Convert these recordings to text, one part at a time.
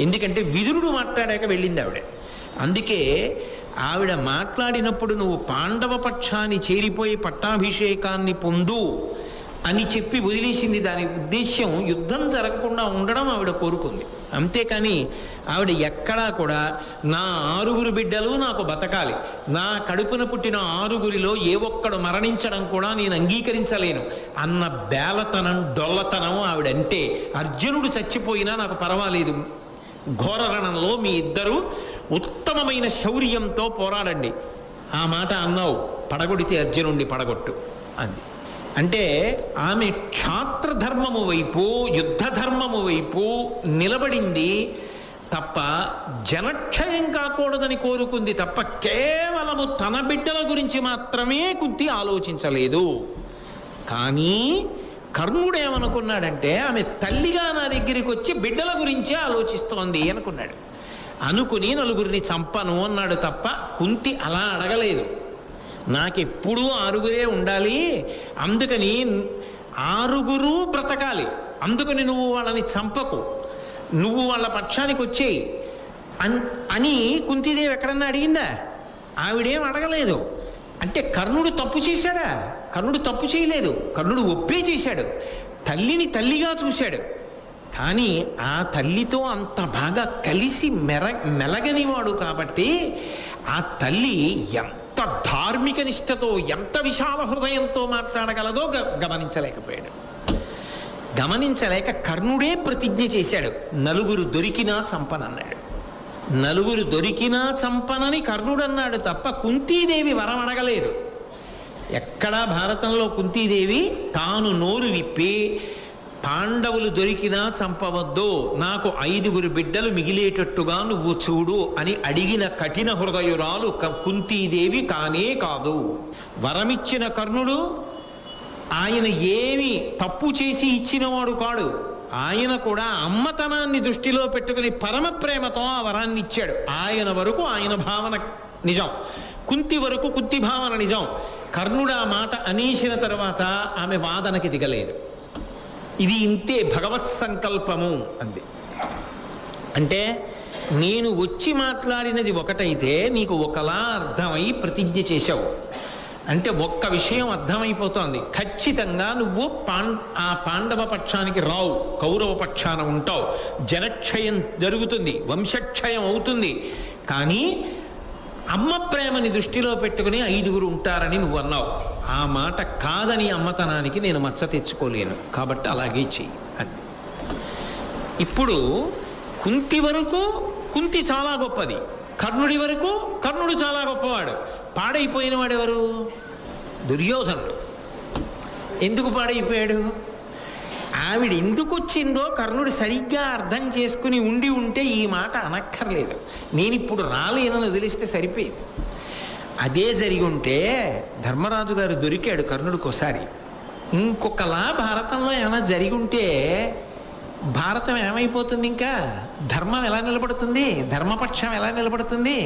ఎందుకంటే విదురుడు మాట్లాడాక వెళ్ళింది ఆవిడ. అందుకే ఆవిడ మాట్లాడినప్పుడు నువ్వు పాండవ పక్షాన్ని చేరిపోయి పట్టాభిషేకాన్ని పొందు అని చెప్పి వదిలేసింది. దాని ఉద్దేశ్యం యుద్ధం జరగకుండా ఉండడం ఆవిడ కోరుకుంది. అంతేకాని ఆవిడ ఎక్కడా కూడా నా 6 బిడ్డలు నాకు బతకాలి, నా కడుపున పుట్టిన 6 ఏ ఒక్కడు మరణించడం కూడా నేను అంగీకరించలేను అన్న బేలతనం డొల్లతనం ఆవిడంటే. అర్జునుడు చచ్చిపోయినా నాకు పర్వాలేదు, ఘోరరణంలో మీ ఇద్దరు ఉత్తమమైన శౌర్యంతో పోరాడండి. ఆ మాట అన్నావు, పడగొడితే అర్జునుడిని పడగొట్టు అంది. అంటే ఆమె క్షాత్రధర్మము వైపు, యుద్ధ ధర్మము వైపు నిలబడింది తప్ప జనక్షయం కాకూడదని కోరుకుంది తప్ప కేవలము తన బిడ్డల గురించి మాత్రమే కుంతి ఆలోచించలేదు. కానీ కర్ణుడు ఏమనుకున్నాడంటే ఆమె తల్లిగా నా దగ్గరికి వచ్చి బిడ్డల గురించే ఆలోచిస్తోంది అనుకున్నాడు. అనుకుని 4 చంపను అన్నాడు తప్ప కుంతి అలా అడగలేదు. నాకెప్పుడూ 6 ఉండాలి, అందుకని 6 బ్రతకాలి, అందుకని నువ్వు వాళ్ళని చంపకు, నువ్వు వాళ్ళ పక్షానికి వచ్చేయి అని కుంతిదేవి ఎక్కడన్నా అడిగిందా? ఆవిడేం అడగలేదు. అంటే కర్ణుడు తప్పు చేశాడా? కర్ణుడు తప్పు చేయలేదు, కర్ణుడు ఒప్పే చేశాడు. తల్లిని తల్లిగా చూశాడు. కానీ ఆ తల్లితో అంత బాగా కలిసి మెలగనివాడు కాబట్టి ఆ తల్లి ఎంత ధార్మిక నిష్ఠతో, ఎంత విశాల హృదయంతో మాట్లాడగలదో గమనించలేకపోయాడు. గమనించలేక కర్ణుడే ప్రతిజ్ఞ చేశాడు, 4 దొరికినా చంపనన్నాడు. 4 దొరికినా చంపనని కర్ణుడు అన్నాడు తప్ప కుంతీదేవి వరం అడగలేదు. ఎక్కడా భారతంలో కుంతీదేవి తాను నోరు విప్పి పాండవులు దొరికినా చంపవద్దు, నాకు 5 బిడ్డలు మిగిలేటట్టుగా నువ్వు చూడు అని అడిగిన కఠిన హృదయురాలు కుంతీదేవి కానే కాదు. వరమిచ్చిన కర్ణుడు ఆయన ఏమి తప్పు చేసి ఇచ్చినవాడు కాడు. ఆయన కూడా అమ్మతనాన్ని దృష్టిలో పెట్టుకుని పరమ ప్రేమతో ఆ వరాన్ని ఇచ్చాడు. ఆయన వరకు ఆయన భావన నిజం, కుంతి వరకు కుంతి భావన నిజం. కర్ణుడు ఆ మాట అనేసిన తర్వాత ఆమె వాదనకి దిగలేదు. ఇది ఇంతే భగవత్ సంకల్పము అంది. అంటే నేను వచ్చి మాట్లాడినది ఒకటైతే నీకు ఒకలా అర్థమై ప్రతిజ్ఞ చేశావు. అంటే ఒక్క విషయం అర్థమైపోతోంది, ఖచ్చితంగా నువ్వు ఆ పాండవ పక్షానికి రావు, కౌరవ పక్షాన ఉంటావు, జనక్షయం జరుగుతుంది, వంశక్షయం అవుతుంది. కానీ అమ్మ ప్రేమని దృష్టిలో పెట్టుకుని 5 ఉంటారని నువ్వు అన్నావు. ఆ మాట కాదని అమ్మతనానికి నేను మచ్చ తెచ్చుకోలేను, కాబట్టి అలాగే చెయ్యి అని. ఇప్పుడు కుంతి వరకు కుంతి చాలా గొప్పది, కర్ణుడి వరకు కర్ణుడు చాలా గొప్పవాడు. పాడైపోయిన వాడెవరు? దుర్యోధనుడు. ఎందుకు పాడైపోయాడు? ఆవిడ ఎందుకు వచ్చిందో కర్ణుడు సరిగ్గా అర్థం చేసుకుని ఉంటే ఈ మాట అనక్కర్లేదు. నేను ఇప్పుడు రాలేనని వదిలిస్తే సరిపోయింది. అదే జరిగి ఉంటే ధర్మరాజు గారు దొరికాడు కర్ణుడికి ఒకసారి. ఇంకొకలా భారతంలో ఏమైనా జరిగి ఉంటే భారతం ఏమైపోతుంది? ఇంకా ధర్మం ఎలా నిలబడుతుంది? ధర్మపక్షం ఎలా నిలబడుతుంది?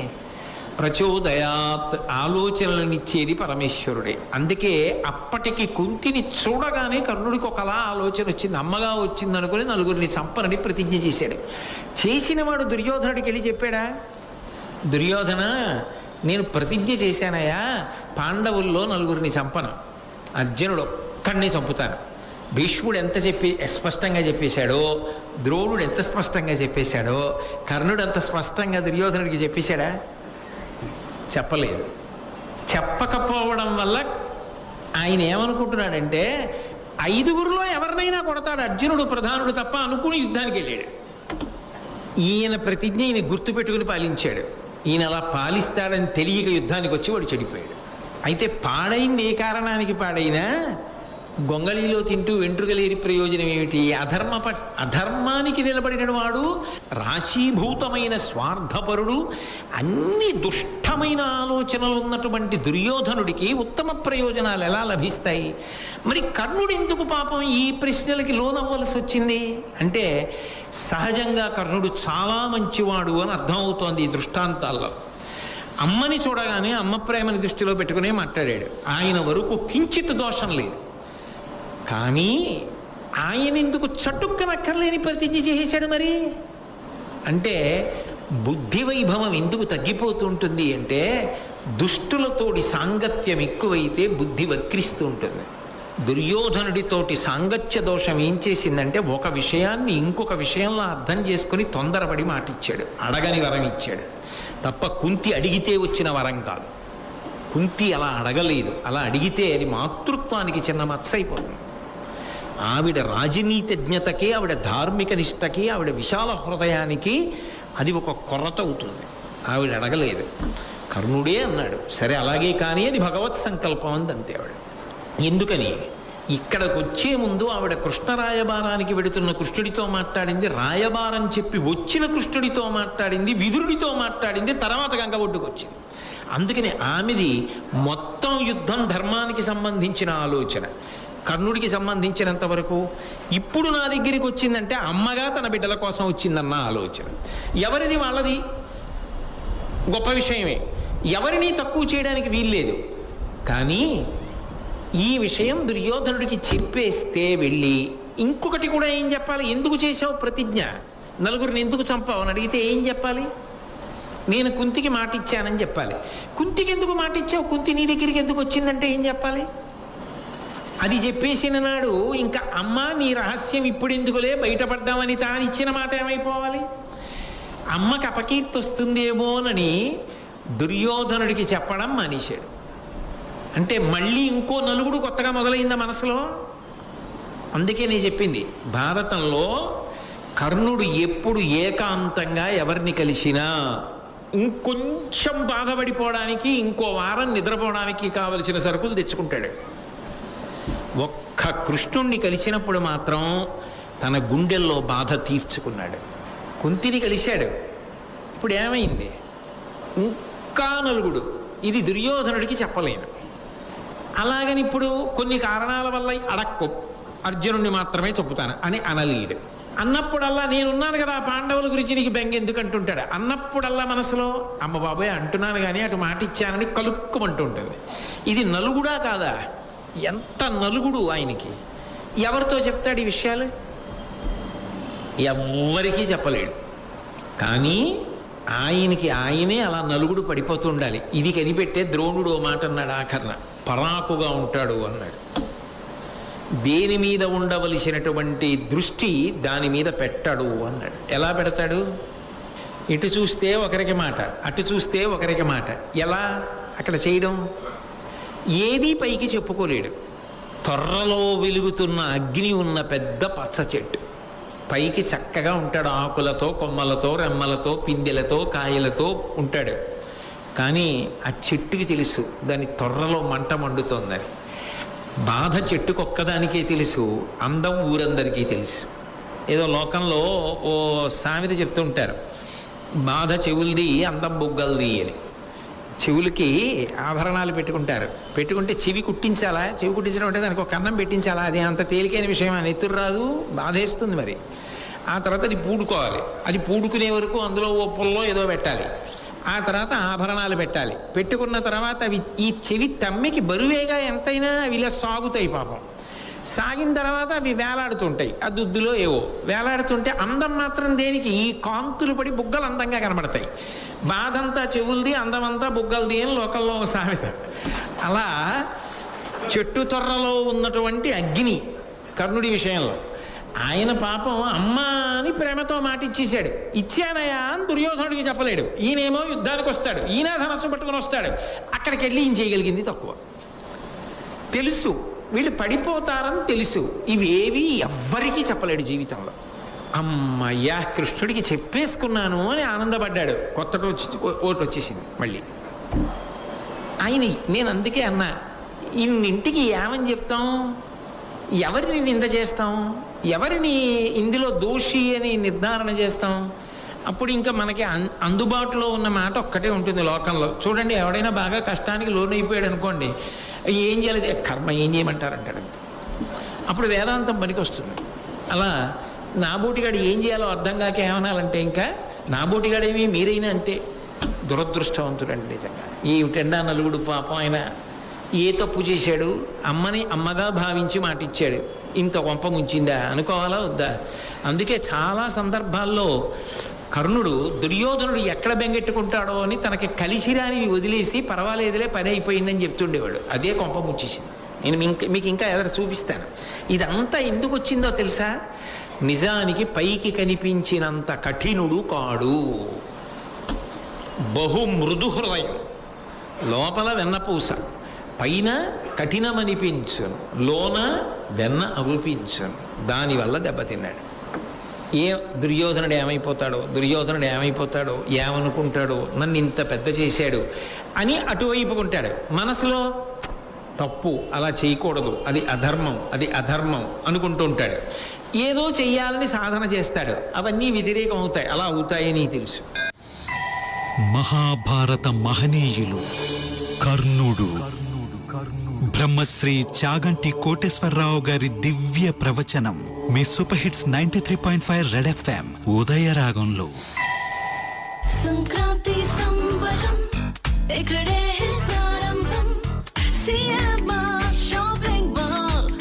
ప్రచోదయాత్, ఆలోచనలనిచ్చేది పరమేశ్వరుడే. అందుకే అప్పటికి కుంతిని చూడగానే కర్ణుడికి ఒకలా ఆలోచన వచ్చింది, అమ్మగా వచ్చింది అనుకుని 4 చంపనని ప్రతిజ్ఞ చేశాడు. చేసినవాడు దుర్యోధనుడికి వెళ్ళి చెప్పాడా? దుర్యోధన, నేను ప్రతిజ్ఞ చేశానయ్యా, పాండవుల్లో 4 చంపను, అర్జునుడు ఒక్కడిని చంపుతాను. భీష్ముడు ఎంత స్పష్టంగా చెప్పేశాడో, ద్రోణుడు ఎంత స్పష్టంగా చెప్పేశాడో, కర్ణుడు అంత స్పష్టంగా దుర్యోధనుడికి చెప్పేశాడా? చెప్పలేదు. చెప్పకపోవడం వల్ల ఆయన ఏమనుకుంటున్నాడంటే 5 ఎవరినైనా కొడతాడు అర్జునుడు ప్రధానుడు తప్ప అనుకుని యుద్ధానికి వెళ్ళాడు. ఈయన ప్రతిజ్ఞ ఈయన గుర్తుపెట్టుకుని పాలించాడు. ఈయన అలా పాలిస్తాడని తెలియక యుద్ధానికి వచ్చి వాడు చెడిపోయాడు. అయితే పాడైంది ఏ కారణానికి పాడైనా గొంగళిలో తింటూ వెంట్రుకలేరి ప్రయోజనం ఏమిటి? అధర్మానికి నిలబడిన వాడు, రాశీభూతమైన స్వార్థపరుడు, అన్ని దుష్టమైన ఆలోచనలు ఉన్నటువంటి దుర్యోధనుడికి ఉత్తమ ప్రయోజనాలు ఎలా లభిస్తాయి? మరి కర్ణుడు ఎందుకు పాపం ఈ ప్రశ్నలకి లోనవ్వలసి వచ్చింది అంటే సహజంగా కర్ణుడు చాలా మంచివాడు అని అర్థమవుతోంది ఈ దృష్టాంతాల్లో. అమ్మని చూడగానే అమ్మ ప్రేమని దృష్టిలో పెట్టుకునే మాట్లాడాడు. ఆయన వరకు కించిత్ దోషం లేదు. కానీ ఆయన ఎందుకు చటుక్కనక్కర్లేని ప్రతిజ్ఞ చేసేశాడు? మరి అంటే బుద్ధి వైభవం ఎందుకు తగ్గిపోతుంటుంది అంటే దుష్టులతోటి సాంగత్యం ఎక్కువైతే బుద్ధి వక్రిస్తూ ఉంటుంది. దుర్యోధనుడితోటి సాంగత్య దోషం ఏం చేసిందంటే ఒక విషయాన్ని ఇంకొక విషయంలో అర్థం చేసుకుని తొందరపడి మాట ఇచ్చాడు, అడగని వరం ఇచ్చాడు తప్ప కుంతి అడిగితే వచ్చిన వరం కాదు. కుంతి అలా అడగలేదు, అలా అడిగితే అది మాతృత్వానికి చిన్న మచ్చ అయిపోతుంది. ఆవిడ రాజనీతిజ్ఞతకి, ఆవిడ ధార్మిక నిష్టకి, ఆవిడ విశాల హృదయానికి అది ఒక కొరత అవుతుంది. ఆవిడ అడగలేదు, కర్ణుడే అన్నాడు. సరే అలాగే కానీ అది భగవత్ సంకల్పం అంతే ఆవిడ. ఎందుకని ఇక్కడికి వచ్చే ముందు ఆవిడ కృష్ణ రాయబారానికి వెడుతున్న కృష్ణుడితో మాట్లాడింది, రాయబారం చెప్పి వచ్చిన కృష్ణుడితో మాట్లాడింది, విదురుడితో మాట్లాడింది, తర్వాత గంగ ఒడ్డుకు వచ్చింది. అందుకని ఆమెది మొత్తం యుద్ధం ధర్మానికి సంబంధించిన ఆలోచన. కర్ణుడికి సంబంధించినంత వరకు ఇప్పుడు నా దగ్గరికి వచ్చిందంటే అమ్మగా తన బిడ్డల కోసం వచ్చిందన్న ఆలోచన. ఎవరిది వాళ్ళది గొప్ప విషయమే, ఎవరిని తక్కువ చేయడానికి వీల్లేదు. కానీ ఈ విషయం దుర్యోధనుడికి చెప్పేస్తే వెళ్ళి ఇంకొకటి కూడా ఏం చెప్పాలి? ఎందుకు చేసావు ప్రతిజ్ఞ, నలుగురిని ఎందుకు చంపావు అని అడిగితే ఏం చెప్పాలి? నేను కుంతికి మాట ఇచ్చానని చెప్పాలి. కుంతికి ఎందుకు మాట ఇచ్చావు, కుంతి నీ దగ్గరికి ఎందుకు వచ్చిందంటే ఏం చెప్పాలి? అది చెప్పేసిన నాడు ఇంకా అమ్మ నీ రహస్యం ఇప్పుడు ఎందుకులే బయటపడ్డామని తాను ఇచ్చిన మాట ఏమైపోవాలి? అమ్మకి అపకీర్తి వస్తుందేమోనని దుర్యోధనుడికి చెప్పడం మానేశాడు. అంటే మళ్ళీ ఇంకో నలుగుడు కొత్తగా మొదలైందా మనసులో? అందుకే నేను చెప్పింది, భారతంలో కర్ణుడు ఎప్పుడు ఏకాంతంగా ఎవరిని కలిసినా ఇంకొంచెం బాధపడిపోవడానికి, ఇంకో వారం నిద్రపోవడానికి కావలసిన సరుకులు తెచ్చుకుంటాడు. ఒక్క కృష్ణుణ్ణి కలిసినప్పుడు మాత్రం తన గుండెల్లో బాధ తీర్చుకున్నాడు. కుంతిని కలిశాడు, ఇప్పుడు ఏమైంది? ఇంకా నలుగుడు. ఇది దుర్యోధనుడికి చెప్పలేను. అలాగని ఇప్పుడు కొన్ని కారణాల వల్ల అడక్కు, అర్జునుడిని మాత్రమే చెప్పుతాను అని అనలేడు. అన్నప్పుడల్లా నేనున్నాను కదా పాండవుల గురించి నీకు బెంగ ఎందుకు అంటుంటాడు. అన్నప్పుడల్లా మనసులో అమ్మ బాబాయ్ అంటున్నాను కానీ అటు మాట ఇచ్చానని కలుక్కుమంటూ ఉంటుంది. ఇది నలుగుడా కాదా? ఎంత నలుగుడు ఆయనకి! ఎవరితో చెప్తాడు ఈ విషయాలు? ఎవ్వరికీ చెప్పలేడు. కానీ ఆయనకి ఆయనే అలా నలుగుడు పడిపోతూ ఉండాలి. ఇది కనిపెట్టే ద్రోణుడు ఓ మాట అన్నాడు ఆఖరణ, పరాకుగా ఉంటాడు అన్నాడు. దేని మీద ఉండవలసినటువంటి దృష్టి దాని మీద పెట్టాడు అన్నాడు. ఎలా పెడతాడు? ఇటు చూస్తే ఒకరికి మాట, అటు చూస్తే ఒకరికి మాట. ఎలా అక్కడ చేయడం? ఏదీ పైకి చెప్పుకోలేడు. త్వరలో వెలుగుతున్న అగ్ని ఉన్న పెద్ద పచ్చ చెట్టు పైకి చక్కగా ఉంటాడు, ఆకులతో, కొమ్మలతో, రెమ్మలతో, పిందెలతో, కాయలతో ఉంటాడు. కానీ ఆ చెట్టుకి తెలుసు దాని త్వరలో మంట మండుతోందని. బాధ చెట్టుకొక్కదానికే తెలుసు, అందం ఊరందరికీ తెలుసు. ఏదో లోకంలో ఓ సామెత చెప్తూ ఉంటారు, బాధ చెవులది అందం బొగ్గలది అని. చెవులకి ఆభరణాలు పెట్టుకుంటారు, పెట్టుకుంటే చెవి కుట్టించాలా? చెవి కుట్టించడం అంటే దానికి ఒక కన్నం పెట్టించాలా? అది అంత తేలికైన విషయం అని ఎత్తురు రాదు, బాధేస్తుంది. మరి ఆ తర్వాత అది పూడుకోవాలి. అది పూడుకునే వరకు అందులో ఓ పుల్లో ఏదో పెట్టాలి. ఆ తర్వాత ఆభరణాలు పెట్టాలి. పెట్టుకున్న తర్వాత అవి ఈ చెవి తమ్మికి బరువేగా ఎంతైనా అవి ఇలా సాగుతాయి పాపం. సాగిన తర్వాత అవి వేలాడుతుంటాయి, ఆ దుద్దులో ఏవో వేలాడుతుంటే అందం మాత్రం దేనికి? ఈ కాంతులు పడి బుగ్గలు అందంగా కనబడతాయి. బాధంతా చెవులది, అందమంతా బుగ్గలది అని లోకల్లో సామెత. అలా చెట్టు తొర్రలో ఉన్నటువంటి అగ్ని కర్ణుడి విషయంలో ఆయన పాపం అమ్మా అని ప్రేమతో మాట ఇచ్చేశాడు. ఇచ్చానయా అని దుర్యోధనుడికి చెప్పలేడు. ఈయనేమో యుద్ధానికి వస్తాడు, ఈయన ధనస్సు పట్టుకుని వస్తాడు. అక్కడికి వెళ్ళి ఈయన చేయగలిగింది తక్కువ. తెలుసు వీళ్ళు పడిపోతారని తెలుసు. ఇవేవి ఎవ్వరికీ చెప్పలేడు జీవితంలో. అమ్మయ్యా కృష్ణుడికి చెప్పేసుకున్నాను అని ఆనందపడ్డాడు. కొత్త ఓటు వచ్చేసింది మళ్ళీ. ఆయన నేను అందుకే అన్నా, ఇన్నింటికి ఏమని చెప్తాం? ఎవరిని నింద చేస్తాం? ఎవరిని ఇందులో దోషి అని నిర్ధారణ చేస్తాం? అప్పుడు ఇంకా మనకి అందుబాటులో ఉన్న మాట ఒక్కటే ఉంటుంది లోకంలో. చూడండి, ఎవడైనా బాగా కష్టానికి లోనైపోయాడు అనుకోండి, ఏం చేయాలి? కర్మ ఏం చేయమంటారంటాడు. అప్పుడు వేదాంతం పనికి వస్తుంది. అలా నాబోటిగాడు ఏం చేయాలో అర్థం కాక ఏమనాలంటే, ఇంకా నాబోటిగాడేమి మీరైనా అంతే దురదృష్టవంతుడండి నిజంగా. ఏమిటండా నలుగుడు పాపం ఆయన ఏ తప్పు చేశాడు? అమ్మని అమ్మగా భావించి మాట ఇచ్చాడు, ఇంత కొంప ముంచిందా అనుకోవాలా వద్దా? అందుకే చాలా సందర్భాల్లో కర్ణుడు దుర్యోధనుడు ఎక్కడ బెంగెట్టుకుంటాడో అని తనకి కలిసిరానివి వదిలేసి పర్వాలేదులే పని అయిపోయిందని చెప్తుండేవాడు. అదే కొంప ముచ్చేసింది. నేను మీకు ఇంకా ఎదురు చూపిస్తాను. ఇదంతా ఎందుకు వచ్చిందో తెలుసా? నిజానికి పైకి కనిపించినంత కఠినుడు కాడు. బహు మృదు హృదయం, లోపల వెన్నపూస, పైన కఠినమనిపించను, లోన వెన్న అగుపించను. దానివల్ల దెబ్బతిన్నాడు. దుర్యోధనుడు ఏమైపోతాడో ఏమనుకుంటాడో, నన్ను ఇంత పెద్ద చేశాడు అని అటువైపుకుంటాడు. మనసులో తప్పు, అలా చేయకూడదు, అది అధర్మం అనుకుంటూ ఉంటాడు. ఏదో చెయ్యాలని సాధన చేస్తాడు, అవన్నీ వ్యతిరేకం అవుతాయి. అలా అవుతాయని తెలుసు. మహాభారత మహనీయులు కర్ణుడు. బ్రహ్మశ్రీ చాగంటి కోటేశ్వరరావు గారి దివ్య ప్రవచనం మీ సూపర్ హిట్స్ 93.5 రెడ్ ఎఫ్ఎం ఉదయరాగంలో. సంక్రాంతి సంబరం ఇక్కడే ప్రారంభం. CMR shopping mall.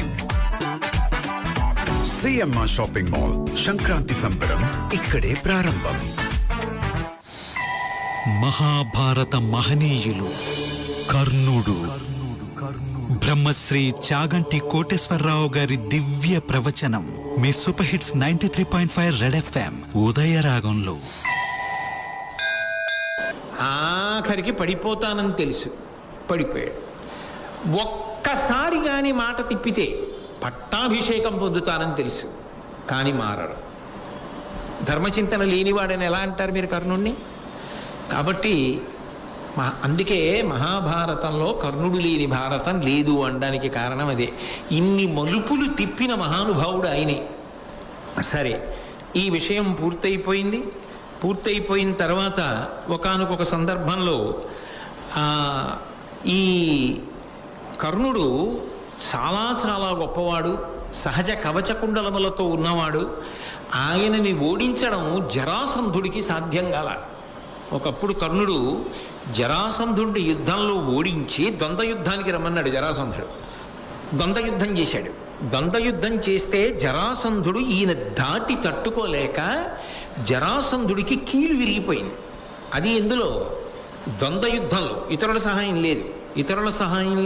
CMR shopping mall Sankranti సంబరం ఇక్కడే ప్రారంభం. మహాభారత మహనీయులు కర్ణుడు. బ్రహ్మశ్రీ చాగంటి కోటేశ్వరరావు గారి దివ్య ప్రవచనం మీ సూపర్ హిట్స్ 93.5 రెడ్ ఎఫ్ఎం ఉదయరాగంలో. ఆఖరికి పడిపోతానని తెలుసు, పడిపోయాడు. ఒక్కసారి కానీ మాట తిప్పితే పట్టాభిషేకం పొందుతానని తెలుసు, కానీ మారడు. ధర్మచింతన లేనివాడని ఎలా అంటారు మీరు కర్ణుణ్ణి? కాబట్టి అందుకే మహాభారతంలో కర్ణుడు లేని భారతం లేదు అనడానికి కారణం అదే. ఇన్ని మలుపులు తిప్పిన మహానుభావుడు ఆయనే. సరే, ఈ విషయం పూర్తయిపోయిన తర్వాత ఒకానొక సందర్భంలో ఈ కర్ణుడు చాలా చాలా గొప్పవాడు, సహజ కవచ కుండలములతో ఉన్నవాడు. ఆయనని ఓడించడం జరాసంధుడికి సాధ్యం కాల. ఒకప్పుడు కర్ణుడు జరాసంధుడిని యుద్ధంలో ఓడించి ద్వంద్వయుద్ధానికి రమ్మన్నాడు. జరాసంధుడు ద్వంద్వయుద్ధం చేశాడు. ద్వంద్వయుద్ధం చేస్తే జరాసంధుడు ఈయన దాటి తట్టుకోలేక జరాసంధుడికి కీలు విరిగిపోయింది. అది ఎందులో? ద్వంద్వయుద్ధంలో. ఇతరుల సహాయం లేదు. ఇతరుల సహాయం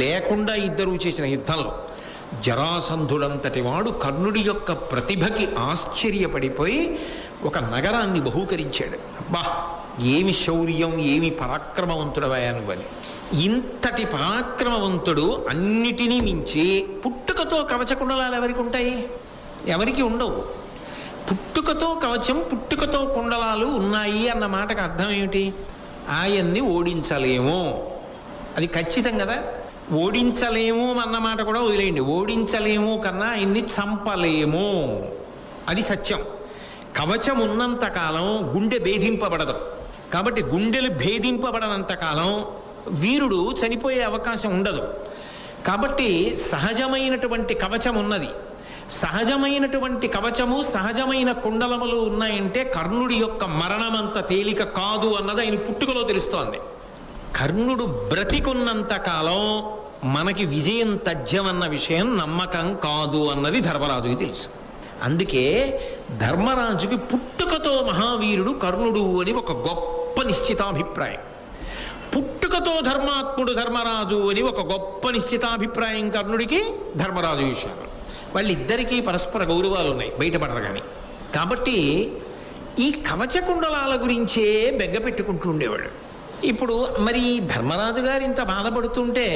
లేకుండా ఇద్దరూ చేసిన యుద్ధంలో జరాసంధుడంతటి వాడు కర్ణుడి యొక్క ప్రతిభకి ఆశ్చర్యపడిపోయి ఒక నగరాన్ని బహూకరించాడు. అబ్బా, ఏమి శౌర్యం, ఏమి పరాక్రమవంతుడవయ్యా నువ్వని. ఇంతటి పరాక్రమవంతుడు అన్నిటినీ మించి పుట్టుకతో కవచకుండలాలు ఎవరికి ఉంటాయి? ఎవరికి ఉండవు. పుట్టుకతో కవచం, పుట్టుకతో కుండలాలు ఉన్నాయి అన్న మాటకు అర్థం ఏమిటి? ఆయన్ని ఓడించలేము, అది ఖచ్చితం కదా. ఓడించలేము అన్నమాట కూడా వదిలేయండి. ఓడించలేము కన్నా ఆయన్ని చంపలేము, అది సత్యం. కవచం ఉన్నంతకాలం గుండె భేదింపబడదు. కాబట్టి గుండెలు భేదింపబడనంతకాలం వీరుడు చనిపోయే అవకాశం ఉండదు. కాబట్టి సహజమైనటువంటి కవచం ఉన్నది. సహజమైనటువంటి కవచము, సహజమైన కుండలములు ఉన్నాయంటే కర్ణుడి యొక్క మరణమంత తేలిక కాదు అన్నది ఆయన పుట్టుకలో తెలుస్తోంది. కర్ణుడు బ్రతికున్నంత కాలం మనకి విజయం తథ్యమన్న విషయం నమ్మకం కాదు అన్నది ధర్మరాజుకి తెలుసు. అందుకే ధర్మరాజుకి పుట్టుకతో మహావీరుడు కర్ణుడు అని ఒక గొప్ప నిశ్చితాభిప్రాయం. పుట్టుకతో ధర్మాత్ముడు ధర్మరాజు అని ఒక గొప్ప నిశ్చితాభిప్రాయం కర్ణుడికి ధర్మరాజు విషయంలో. వాళ్ళిద్దరికీ పరస్పర గౌరవాలు ఉన్నాయి, బయటపడరు కానీ. కాబట్టి ఈ కవచకుండలాల గురించే బెగ్గ పెట్టుకుంటూ ఉండేవాడు. ఇప్పుడు మరి ధర్మరాజు గారు ఇంత బాధపడుతుంటే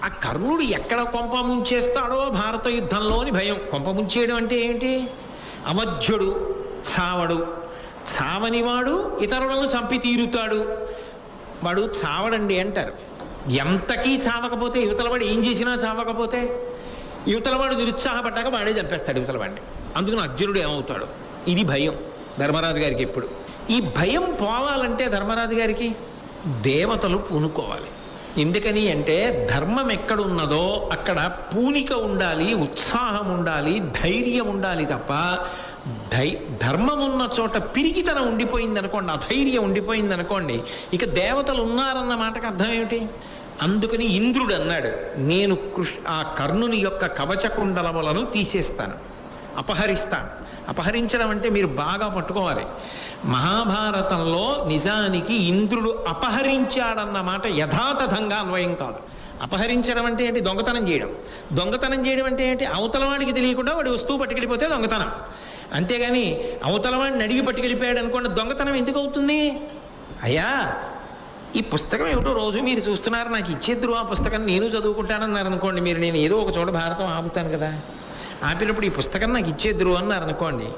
ఆ కర్ణుడు ఎక్కడ కొంప ముంచేస్తాడో భారత యుద్ధంలో అని భయం. కొంప ముంచేయడం అంటే ఏమిటి? అవధ్యుడు చావడు, చావనివాడు ఇతరులను చంపి తీరుతాడు, వాడు చావడండి అంటారు. ఎంతకీ చావకపోతే యువతలవాడు ఏం చేసినా చావకపోతే యువతలవాడు నిరుత్సాహపడ్డాక వాడే చంపేస్తాడు యువతలవాడిని. అందుకని అర్జునుడు ఏమవుతాడు? ఇది భయం ధర్మరాజు గారికి ఎప్పుడు. ఈ భయం పోవాలంటే ధర్మరాజు గారికి దేవతలు పూనుకోవాలి. ఎందుకని అంటే ధర్మం ఎక్కడున్నదో అక్కడ పూనిక ఉండాలి, ఉత్సాహం ఉండాలి, ధైర్యం ఉండాలి తప్ప ధర్మం ఉన్న చోట పిరికితనం ఉండిపోయింది అనుకోండి, అధైర్యం ఉండిపోయింది అనుకోండి, ఇక దేవతలు ఉన్నారన్న మాటకు అర్థం ఏమిటి? అందుకని ఇంద్రుడు అన్నాడు, నేను ఆ కర్ణుని యొక్క కవచ కుండలములను తీసేస్తాను, అపహరిస్తాను, అపహరించడం అంటే మీరు బాగా పట్టుకోవాలి. మహాభారతంలో నిజానికి ఇంద్రుడు అపహరించాడన్న మాట యథాతథంగా అన్వయం కాదు. అపహరించడం అంటే ఏంటి? దొంగతనం చేయడం. దొంగతనం చేయడం అంటే ఏంటి? అవతల వాడికి తెలియకుండా వాడి వస్తువు పట్టుకెళ్ళిపోతే దొంగతనం. అంతేగాని అవతల వాడిని అడిగి పట్టుకెళ్ళిపోయాడు అనుకోండి, దొంగతనం ఎందుకు అవుతుంది? అయ్యా, ఈ పుస్తకం ఏమిటో రోజు మీరు చూస్తున్నారు, నాకు ఇచ్చేద్దరు ఆ పుస్తకం, నేను చదువుకుంటానన్నారు అనుకోండి. మీరు నేను ఏదో ఒక చోట భారతం ఆపుతాను కదా, ఆపినప్పుడు ఈ పుస్తకం నాకు ఇచ్చేద్దరు అన్నారు అనుకోండి.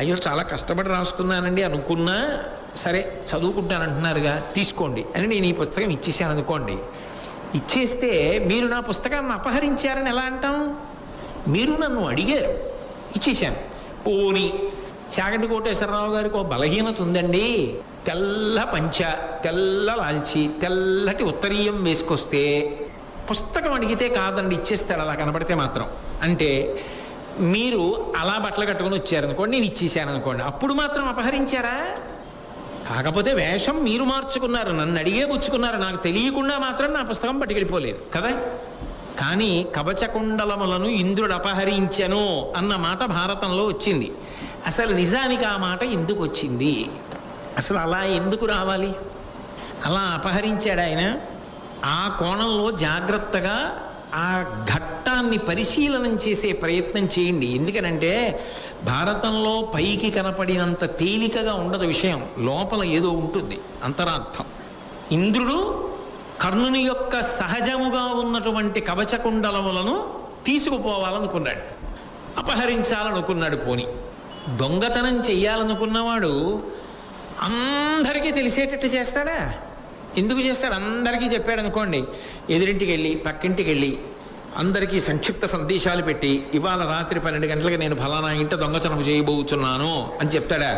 అయ్యో చాలా కష్టపడి రాసుకున్నానండి అనుకున్నా, సరే చదువుకుంటాను అంటున్నారుగా, తీసుకోండి అని నేను ఈ పుస్తకం ఇచ్చేసాను అనుకోండి. ఇచ్చేస్తే మీరు నా పుస్తకాన్ని అపహరించారని ఎలా అంటాం? మీరు నన్ను అడిగారు, ఇచ్చేసాను. పోనీ చాగంటి కోటేశ్వరరావు గారికి ఒక బలహీనత ఉందండి, తెల్ల పంచ, తెల్ల లాల్చి, తెల్లటి ఉత్తరీయం వేసుకొస్తే పుస్తకం అడిగితే కాదండి ఇచ్చేస్తాడు అలా కనబడితే మాత్రం. అంటే మీరు అలా బట్టలు కట్టుకుని వచ్చారనుకోండి, నేను ఇచ్చేసాను అనుకోండి, అప్పుడు మాత్రం అపహరించారా? కాకపోతే వేషం మీరు మార్చుకున్నారు, నన్ను అడిగే పుచ్చుకున్నారు, నాకు తెలియకుండా మాత్రం నా పుస్తకం పట్టుకెళ్ళిపోలేదు కదా. కానీ కవచకుండలములను ఇంద్రుడు అపహరించెను అన్న మాట భారతంలో వచ్చింది. అసలు నిజానికి ఆ మాట ఎందుకు వచ్చింది? అసలు అలా ఎందుకు రావాలి? అలా అపహరించాడు ఆయన. ఆ కోణంలో జాగ్రత్తగా ఆ ఘట్టాన్ని పరిశీలనం చేసే ప్రయత్నం చేయండి. ఎందుకనంటే భారతంలో పైకి కనపడినంత తేలికగా ఉండదు విషయం, లోపల ఏదో ఉంటుంది అంతరార్థం. ఇంద్రుడు కర్ణుని యొక్క సహజముగా ఉన్నటువంటి కవచకుండలములను తీసుకుపోవాలనుకున్నాడు, అపహరించాలనుకున్నాడు. పోని దొంగతనం చెయ్యాలనుకున్నవాడు అందరికీ తెలిసేటట్టు చేస్తాడా? ఎందుకు చేస్తాడు? అందరికీ చెప్పాడు అనుకోండి, ఎదురింటికి వెళ్ళి పక్కింటికి వెళ్ళి అందరికీ సంక్షిప్త సందేశాలు పెట్టి ఇవాళ రాత్రి 12 గంటలకు నేను ఫలానా ఇంట దొంగతనం చేయబోతున్నాను అని చెప్తాడా?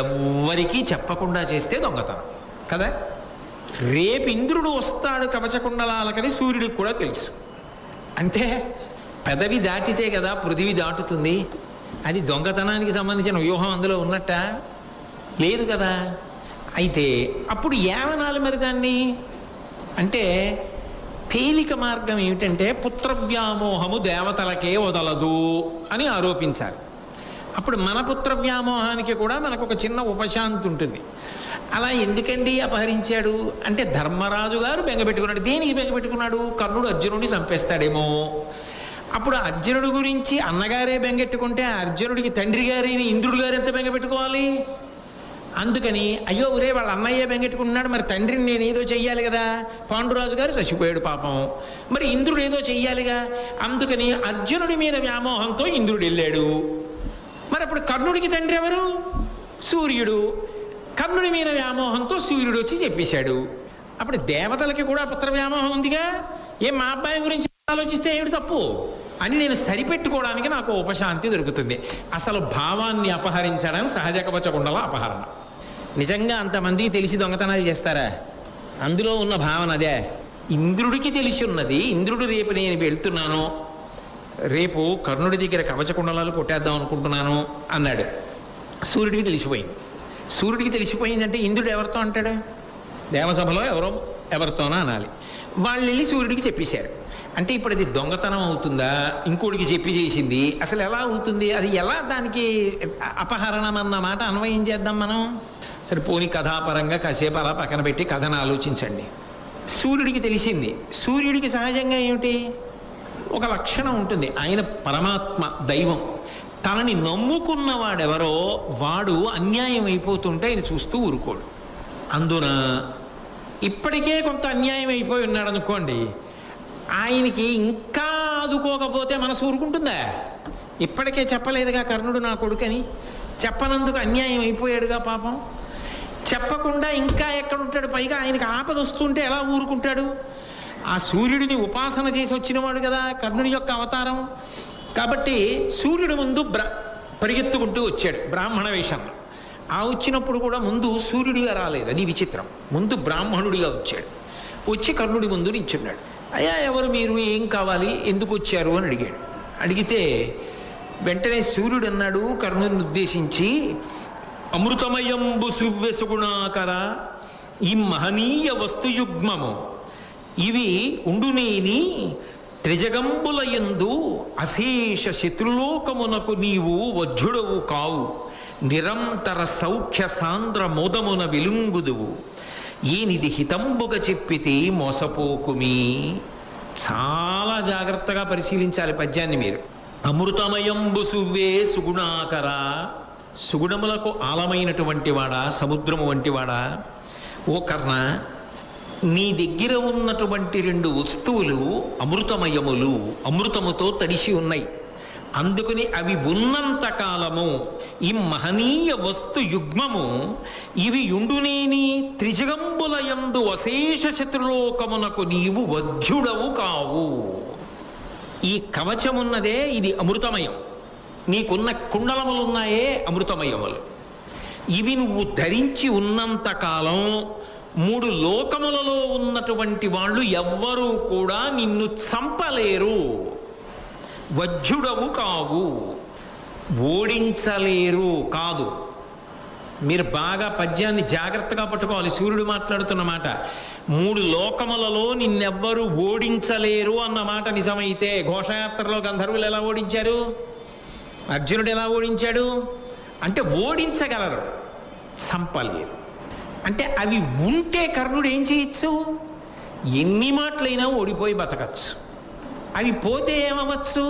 ఎవ్వరికీ చెప్పకుండా చేస్తే దొంగతనం కదా. రేపు ఇంద్రుడు వస్తాడు కవచకుండలాలకని సూర్యుడికి కూడా తెలుసు. అంటే పెదవి దాటితే కదా పృథివీ దాటుతుంది. అది దొంగతనానికి సంబంధించిన వ్యూహం అందులో ఉన్నట్ట లేదు కదా. అయితే అప్పుడు ఏమనాలి మరి దాన్ని? అంటే తేలిక మార్గం ఏమిటంటే పుత్రవ్యామోహము దేవతలకే వదలదు అని ఆరోపించాలి. అప్పుడు మన పుత్రవ్యామోహానికి కూడా మనకు ఒక చిన్న ఉపశాంతి ఉంటుంది. అలా ఎందుకండి అపహరించాడు అంటే ధర్మరాజు గారు బెంగపెట్టుకున్నాడు. దేనికి బెంగపెట్టుకున్నాడు? కర్ణుడు అర్జునుడిని చంపేస్తాడేమో. అప్పుడు అర్జునుడి గురించి అన్నగారే బెంగెట్టుకుంటే అర్జునుడికి తండ్రి గారైన ఇంద్రుడు గారు ఎంత బెంగపెట్టుకోవాలి? అందుకని అయ్యో ఒరే వాళ్ళ అన్నయ్య బెంగెట్టుకుంటున్నాడు, మరి తండ్రిని నేను ఏదో చెయ్యాలి కదా. పాండురాజు గారు చచ్చిపోయాడు పాపం, మరి ఇంద్రుడు ఏదో చెయ్యాలిగా. అందుకని అర్జునుడి మీద వ్యామోహంతో ఇంద్రుడు వెళ్ళాడు. మరి అప్పుడు కర్ణుడికి తండ్రి ఎవరు? సూర్యుడు. కర్ణుడి మీద వ్యామోహంతో సూర్యుడు వచ్చి చెప్పేశాడు. అప్పుడు దేవతలకి కూడా పుత్ర వ్యామోహం ఉందిగా, ఏం మా అబ్బాయి గురించి ఆలోచిస్తే ఏమిటి తప్పు అని నేను సరిపెట్టుకోవడానికి నాకు ఉపశాంతి దొరుకుతుంది. అసలు భావాన్ని అపహరించడం సహజ కవచకుండల అపహరణ. నిజంగా అంతమందికి తెలిసి దొంగతనాలు చేస్తారా? అందులో ఉన్న భావన అదే. ఇంద్రుడికి తెలిసి ఉన్నది. ఇంద్రుడు రేపు నేను వెళ్తున్నాను, రేపు కర్ణుడి దగ్గర కవచకుండలాలు కొట్టేద్దాం అనుకుంటున్నాను అన్నాడు. సూర్యుడికి తెలిసిపోయింది. సూర్యుడికి తెలిసిపోయిందంటే ఇంద్రుడు ఎవరితో అంటాడు? దేవసభలో ఎవరితోనో అనాలి. వాళ్ళు వెళ్ళి సూర్యుడికి చెప్పేశారు. అంటే ఇప్పుడు అది దొంగతనం అవుతుందా? ఇంకోటికి చెప్పి చేసింది అసలు ఎలా అవుతుంది? అది ఎలా దానికి అపహరణం అన్న మాట అన్వయం చేద్దాం మనం? సరే పోనీ కథాపరంగా కాసేపు అలా పక్కన పెట్టి కథను ఆలోచించండి. సూర్యుడికి తెలిసింది. సూర్యుడికి సహజంగా ఏమిటి? ఒక లక్షణం ఉంటుంది, ఆయన పరమాత్మ దైవం. తనని నమ్ముకున్నవాడెవరో వాడు అన్యాయం అయిపోతుంటే ఆయన చూస్తూ ఊరుకోడు. అందున ఇప్పటికే కొంత అన్యాయం అయిపోయి ఉన్నాడు అనుకోండి, ఆయనకి ఇంకా ఆదుకోకపోతే మనసు ఊరుకుంటుందా? ఇప్పటికే చెప్పలేదుగా కర్ణుడు నా కొడుకని, చెప్పనందుకు అన్యాయం అయిపోయాడుగా పాపం. చెప్పకుండా ఇంకా ఎక్కడుంటాడు? పైగా ఆయనకి ఆపద వస్తుంటే ఎలా ఊరుకుంటాడు? ఆ సూర్యుడిని ఉపాసన చేసి వచ్చినవాడు కదా కర్ణుని యొక్క అవతారం. కాబట్టి సూర్యుడు ముందు పరిగెత్తుకుంటూ వచ్చాడు బ్రాహ్మణ వేషంలో. ఆ వచ్చినప్పుడు కూడా ముందు సూర్యుడిగా రాలేదు, అది విచిత్రం. ముందు బ్రాహ్మణుడిగా వచ్చాడు. వచ్చి కర్ణుడి ముందు నిల్చున్నాడు. అయ్యా ఎవరు మీరు, ఏం కావాలి, ఎందుకు వచ్చారు అని అడిగాడు. అడిగితే వెంటనే సూర్యుడు అన్నాడు కర్ణుని ఉద్దేశించి, అమృతమయంబు సువ్యసుగుణాకర ఈ మహనీయ వస్తుయుగ్మము ఇవి ఉండునేని త్రిజగంబులయందు అశేష శత్రులోకమునకు నీవు వజ్జుడవు కావు, నిరంతర సౌఖ్య సాంద్ర మోదమున వెలుంగుదువు, ఏనిది హితంబుగా చెప్పితే మోసపోకుమి. చాలా జాగ్రత్తగా పరిశీలించాలి పద్యాన్ని మీరు. అమృతమయంబు సువ్వే సుగుణాకర, సుగుణములకు ఆలమైనటువంటి వాడా, సముద్రము వంటివాడా, ఓ కర్ణ, నీ దగ్గర ఉన్నటువంటి 2 వస్తువులు అమృతమయములు, అమృతముతో తడిసి ఉన్నాయి. అందుకని అవి ఉన్నంత కాలము ఈ మహనీయ వస్తు యుగ్మము ఇవి యుండునేని త్రిజగంబులయందు అశేష శత్రులోకమునకు నీవు వధ్యుడవు కావు. ఈ కవచమున్నదే ఇది అమృతమయం, నీకున్న కుండలములున్నాయే అమృతమయములు. ఇవి నువ్వు ధరించి ఉన్నంత కాలం 3 లోకములలో ఉన్నటువంటి వాళ్ళు ఎవ్వరూ కూడా నిన్ను చంపలేరు, వజ్జుడవు కావు, ఓడించలేరు కాదు. మీరు బాగా పద్యాన్ని జాగ్రత్తగా పట్టుకోవాలి. సూర్యుడు మాట్లాడుతున్న మాట 3 లోకములలో నిన్నెవ్వరూ ఓడించలేరు అన్న మాట నిజమైతే ఘోషయాత్రలో గంధర్వులు ఎలా ఓడించారు, అర్జునుడు ఎలా ఓడించాడు అంటే ఓడించగలరు, చంపలేరు. అంటే అవి ఉంటే కర్ణుడు ఏం చేయొచ్చు, ఎన్ని మాటలైనా ఓడిపోయి బతకచ్చు. అవి పోతే ఏమవచ్చు,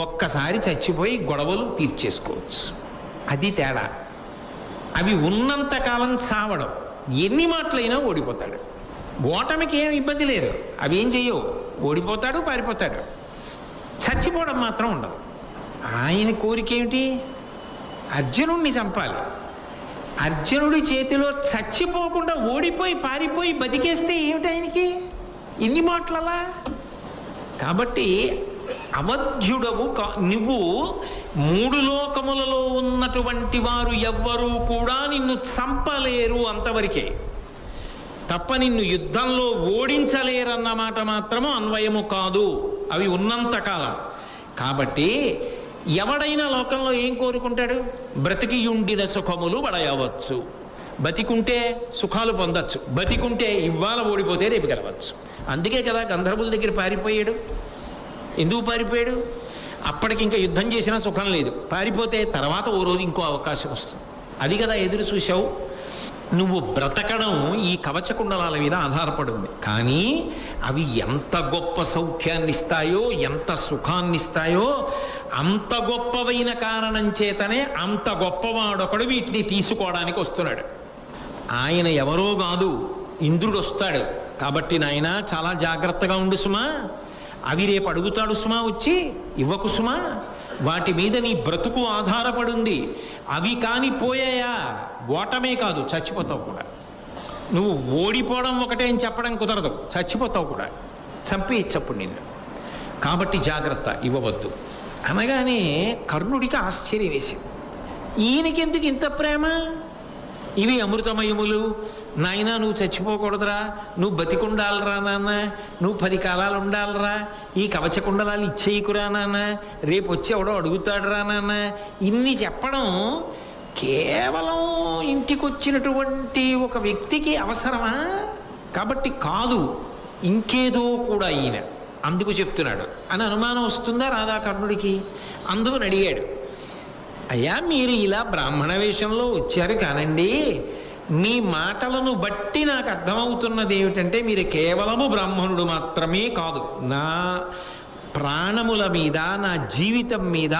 ఒక్కసారి చచ్చిపోయి గొడవలు తీర్చేసుకోవచ్చు. అది తేడా. అవి ఉన్నంతకాలం చావడం, ఎన్ని మాటలైనా ఓడిపోతాడు. ఓటమికి ఏం ఇబ్బంది లేదు, అవి ఏం చెయ్యవు, ఓడిపోతాడు, పారిపోతాడు. చచ్చిపోవడం మాత్రం ఉండదు. ఆయన కోరిక ఏమిటి, అర్జునుడిని చంపాలి. అర్జునుడి చేతిలో చచ్చిపోకుండా ఓడిపోయి పారిపోయి బతికేస్తే ఏమిటి ఆయనకి, ఇన్ని మాటలలా. కాబట్టి అవధ్యుడవు నువ్వు 3 లోకములలో ఉన్నటువంటి వారు ఎవ్వరూ కూడా నిన్ను చంపలేరు, అంతవరకే తప్ప నిన్ను యుద్ధంలో ఓడించలేరన్న మాట మాత్రము అన్వయము కాదు, అవి ఉన్నంతకాలం. కాబట్టి ఎవడైనా లోకంలో ఏం కోరుకుంటాడు, బ్రతికియుండిన సుఖములు పడయవచ్చు. బతికుంటే సుఖాలు పొందొచ్చు, బతికుంటే ఇవాళ ఓడిపోతే రేపు గెలవచ్చు. అందుకే కదా గంధర్వుల దగ్గర పారిపోయాడు. ఎందుకు పారిపోయాడు, అప్పటికి ఇంకా యుద్ధం చేసినా సుఖం లేదు, పారిపోతే తర్వాత ఓ రోజు ఇంకో అవకాశం వస్తుంది. అది కదా ఎదురు చూశావు. నువ్వు బ్రతకడం ఈ కవచకుండలాల మీద ఆధారపడి ఉంది. కానీ అవి ఎంత గొప్ప సౌఖ్యాన్ని ఇస్తాయో, ఎంత సుఖాన్ని ఇస్తాయో, అంత గొప్పవైన కారణం చేతనే అంత గొప్పవాడొకడు వీటిని తీసుకోవడానికి వస్తున్నాడు. ఆయన ఎవరో కాదు, ఇంద్రుడు వస్తాడు. కాబట్టి నాయన చాలా జాగ్రత్తగా ఉండు సుమా, అవి రేపు అడుగుతాడు సుమా, వచ్చి ఇవ్వకు సుమా, వాటి మీద నీ బ్రతుకు ఆధారపడింది. అవి కాని పోయాయా ఓటమే కాదు, చచ్చిపోతావు కూడా. నువ్వు ఓడిపోవడం ఒకటే అని చెప్పడం కుదరదు, చచ్చిపోతావు కూడా, చంపేయచ్చప్పుడు నిన్ను. కాబట్టి జాగ్రత్త, ఇవ్వవద్దు అనగానే కర్ణుడికి ఆశ్చర్యం వేసింది. ఈయనకెందుకు ఇంత ప్రేమ, ఇవి అమృతమయములు, నాయనా నువ్వు చచ్చిపోకూడదురా, నువ్వు బతికుండాలరా నాన్న, నువ్వు 10 కాలాలు ఉండాలరా, ఈ కవచకుండలాలు ఇచ్చేయకురా నాన్న, రేపు వచ్చి ఎవడో అడుగుతాడురా నాన్న, ఇన్ని చెప్పడం కేవలం ఇంటికొచ్చినటువంటి ఒక వ్యక్తికి అవసరమా? కాబట్టి కాదు, ఇంకేదో కూడా ఈయన అందుకు చెప్తున్నాడు అని అనుమానం వస్తుందా రాదా కర్ణుడికి? అందుకు అడిగాడు, అయ్యా మీరు ఇలా బ్రాహ్మణ వేషంలో వచ్చారు కానండి, మీ మాటలను బట్టి నాకు అర్థమవుతున్నది ఏమిటంటే మీరు కేవలము బ్రాహ్మణుడు మాత్రమే కాదు, నా ప్రాణముల మీద, నా జీవితం మీద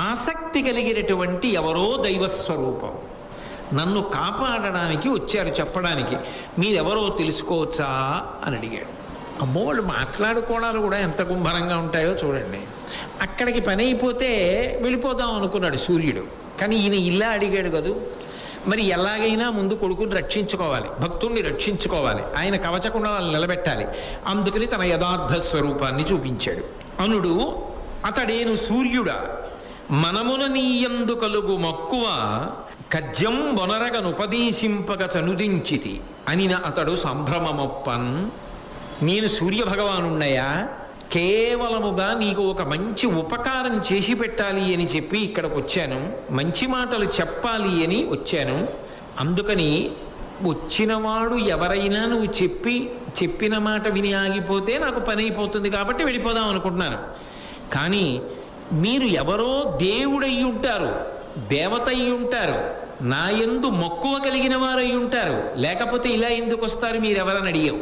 ఆసక్తి కలిగినటువంటి ఎవరో దైవస్వరూపం, నన్ను కాపాడడానికి వచ్చారు చెప్పడానికి, మీరెవరో తెలుసుకోవచ్చా అని అడిగాడు. అమ్మో, వాళ్ళు మాట్లాడుకోవడాలు కూడా ఎంత గుంభరంగా ఉంటాయో చూడండి. అక్కడికి పని అయిపోతే వెళ్ళిపోదాం అనుకున్నాడు సూర్యుడు. కానీ ఈయన ఇలా అడిగాడు కదూ, మరి ఎలాగైనా ముందు కొడుకుని రక్షించుకోవాలి, భక్తుణ్ణి రక్షించుకోవాలి, ఆయన కవచకుండా వాళ్ళు నిలబెట్టాలి. అందుకని తన యథార్థ స్వరూపాన్ని చూపించాడు. అనుడు అతడేను సూర్యుడా, మనమున నీయందు కలుగు మక్కువ కజ్యం బొనరగనుపదేశింపగ చనుదించితి అనిన అతడు సంభ్రమమొప్పన్. నేను సూర్యభగవానున్నయ్యా, కేవలముగా నీకు ఒక మంచి ఉపకారం చేసి పెట్టాలి అని చెప్పి ఇక్కడికి వచ్చాను, మంచి మాటలు చెప్పాలి అని వచ్చాను. అందుకని వచ్చినవాడు ఎవరైనా నువ్వు చెప్పి చెప్పిన మాట విని ఆగిపోతే నాకు పని అయిపోతుంది కాబట్టి వెళ్ళిపోదాం అనుకుంటున్నాను. కానీ మీరు ఎవరో దేవుడయ్యి ఉంటారు, దేవత అయ్యి ఉంటారు, నా యందు మక్కువ కలిగిన వారు అయి ఉంటారు, లేకపోతే ఇలా ఎందుకు వస్తారు మీరెవరని అడిగావు.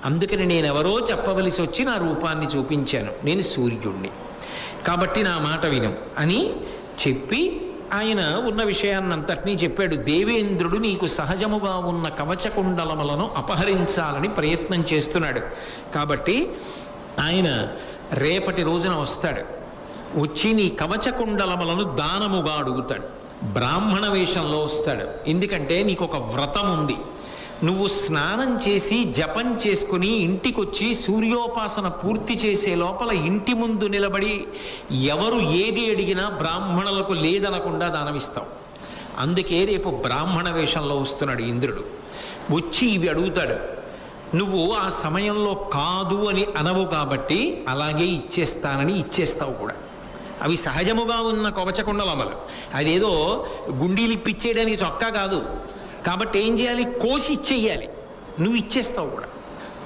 అందుకని నేనెవరో చెప్పవలసి వచ్చి నా రూపాన్ని చూపించాను. నేను సూర్యుడిని కాబట్టి నా మాట విను అని చెప్పి ఆయన ఉన్న విషయాన్నంతటినీ చెప్పాడు. దేవేంద్రుడు నీకు సహజముగా ఉన్న కవచకుండలములను అపహరించాలని ప్రయత్నం చేస్తున్నాడు. కాబట్టి ఆయన రేపటి రోజున వస్తాడు. వచ్చి నీ కవచకుండలములను దానముగా అడుగుతాడు. బ్రాహ్మణ వేషంలో వస్తాడు. ఎందుకంటే నీకు ఒక వ్రతం ఉంది. నువ్వు స్నానం చేసి జపం చేసుకుని ఇంటికొచ్చి సూర్యోపాసన పూర్తి చేసే లోపల ఇంటి ముందు నిలబడి ఎవరు ఏది అడిగినా బ్రాహ్మణులకు లేదనకుండా దానమిస్తావు. అందుకే రేపు బ్రాహ్మణ వేషంలో వస్తున్నాడు ఇంద్రుడు. వచ్చి ఇవి అడుగుతాడు. నువ్వు ఆ సమయంలో కాదు అని అనవు కాబట్టి అలాగే ఇచ్చేస్తానని ఇచ్చేస్తావు కూడా. అవి సహజముగా ఉన్న కవచకుండలములు. అదేదో గుండీలు ఇప్పిచ్చేయడానికి చొక్కా కాదు. కాబట్టి ఏం చేయాలి? కోసి ఇచ్చేయాలి. నువ్వు ఇచ్చేస్తావు కూడా.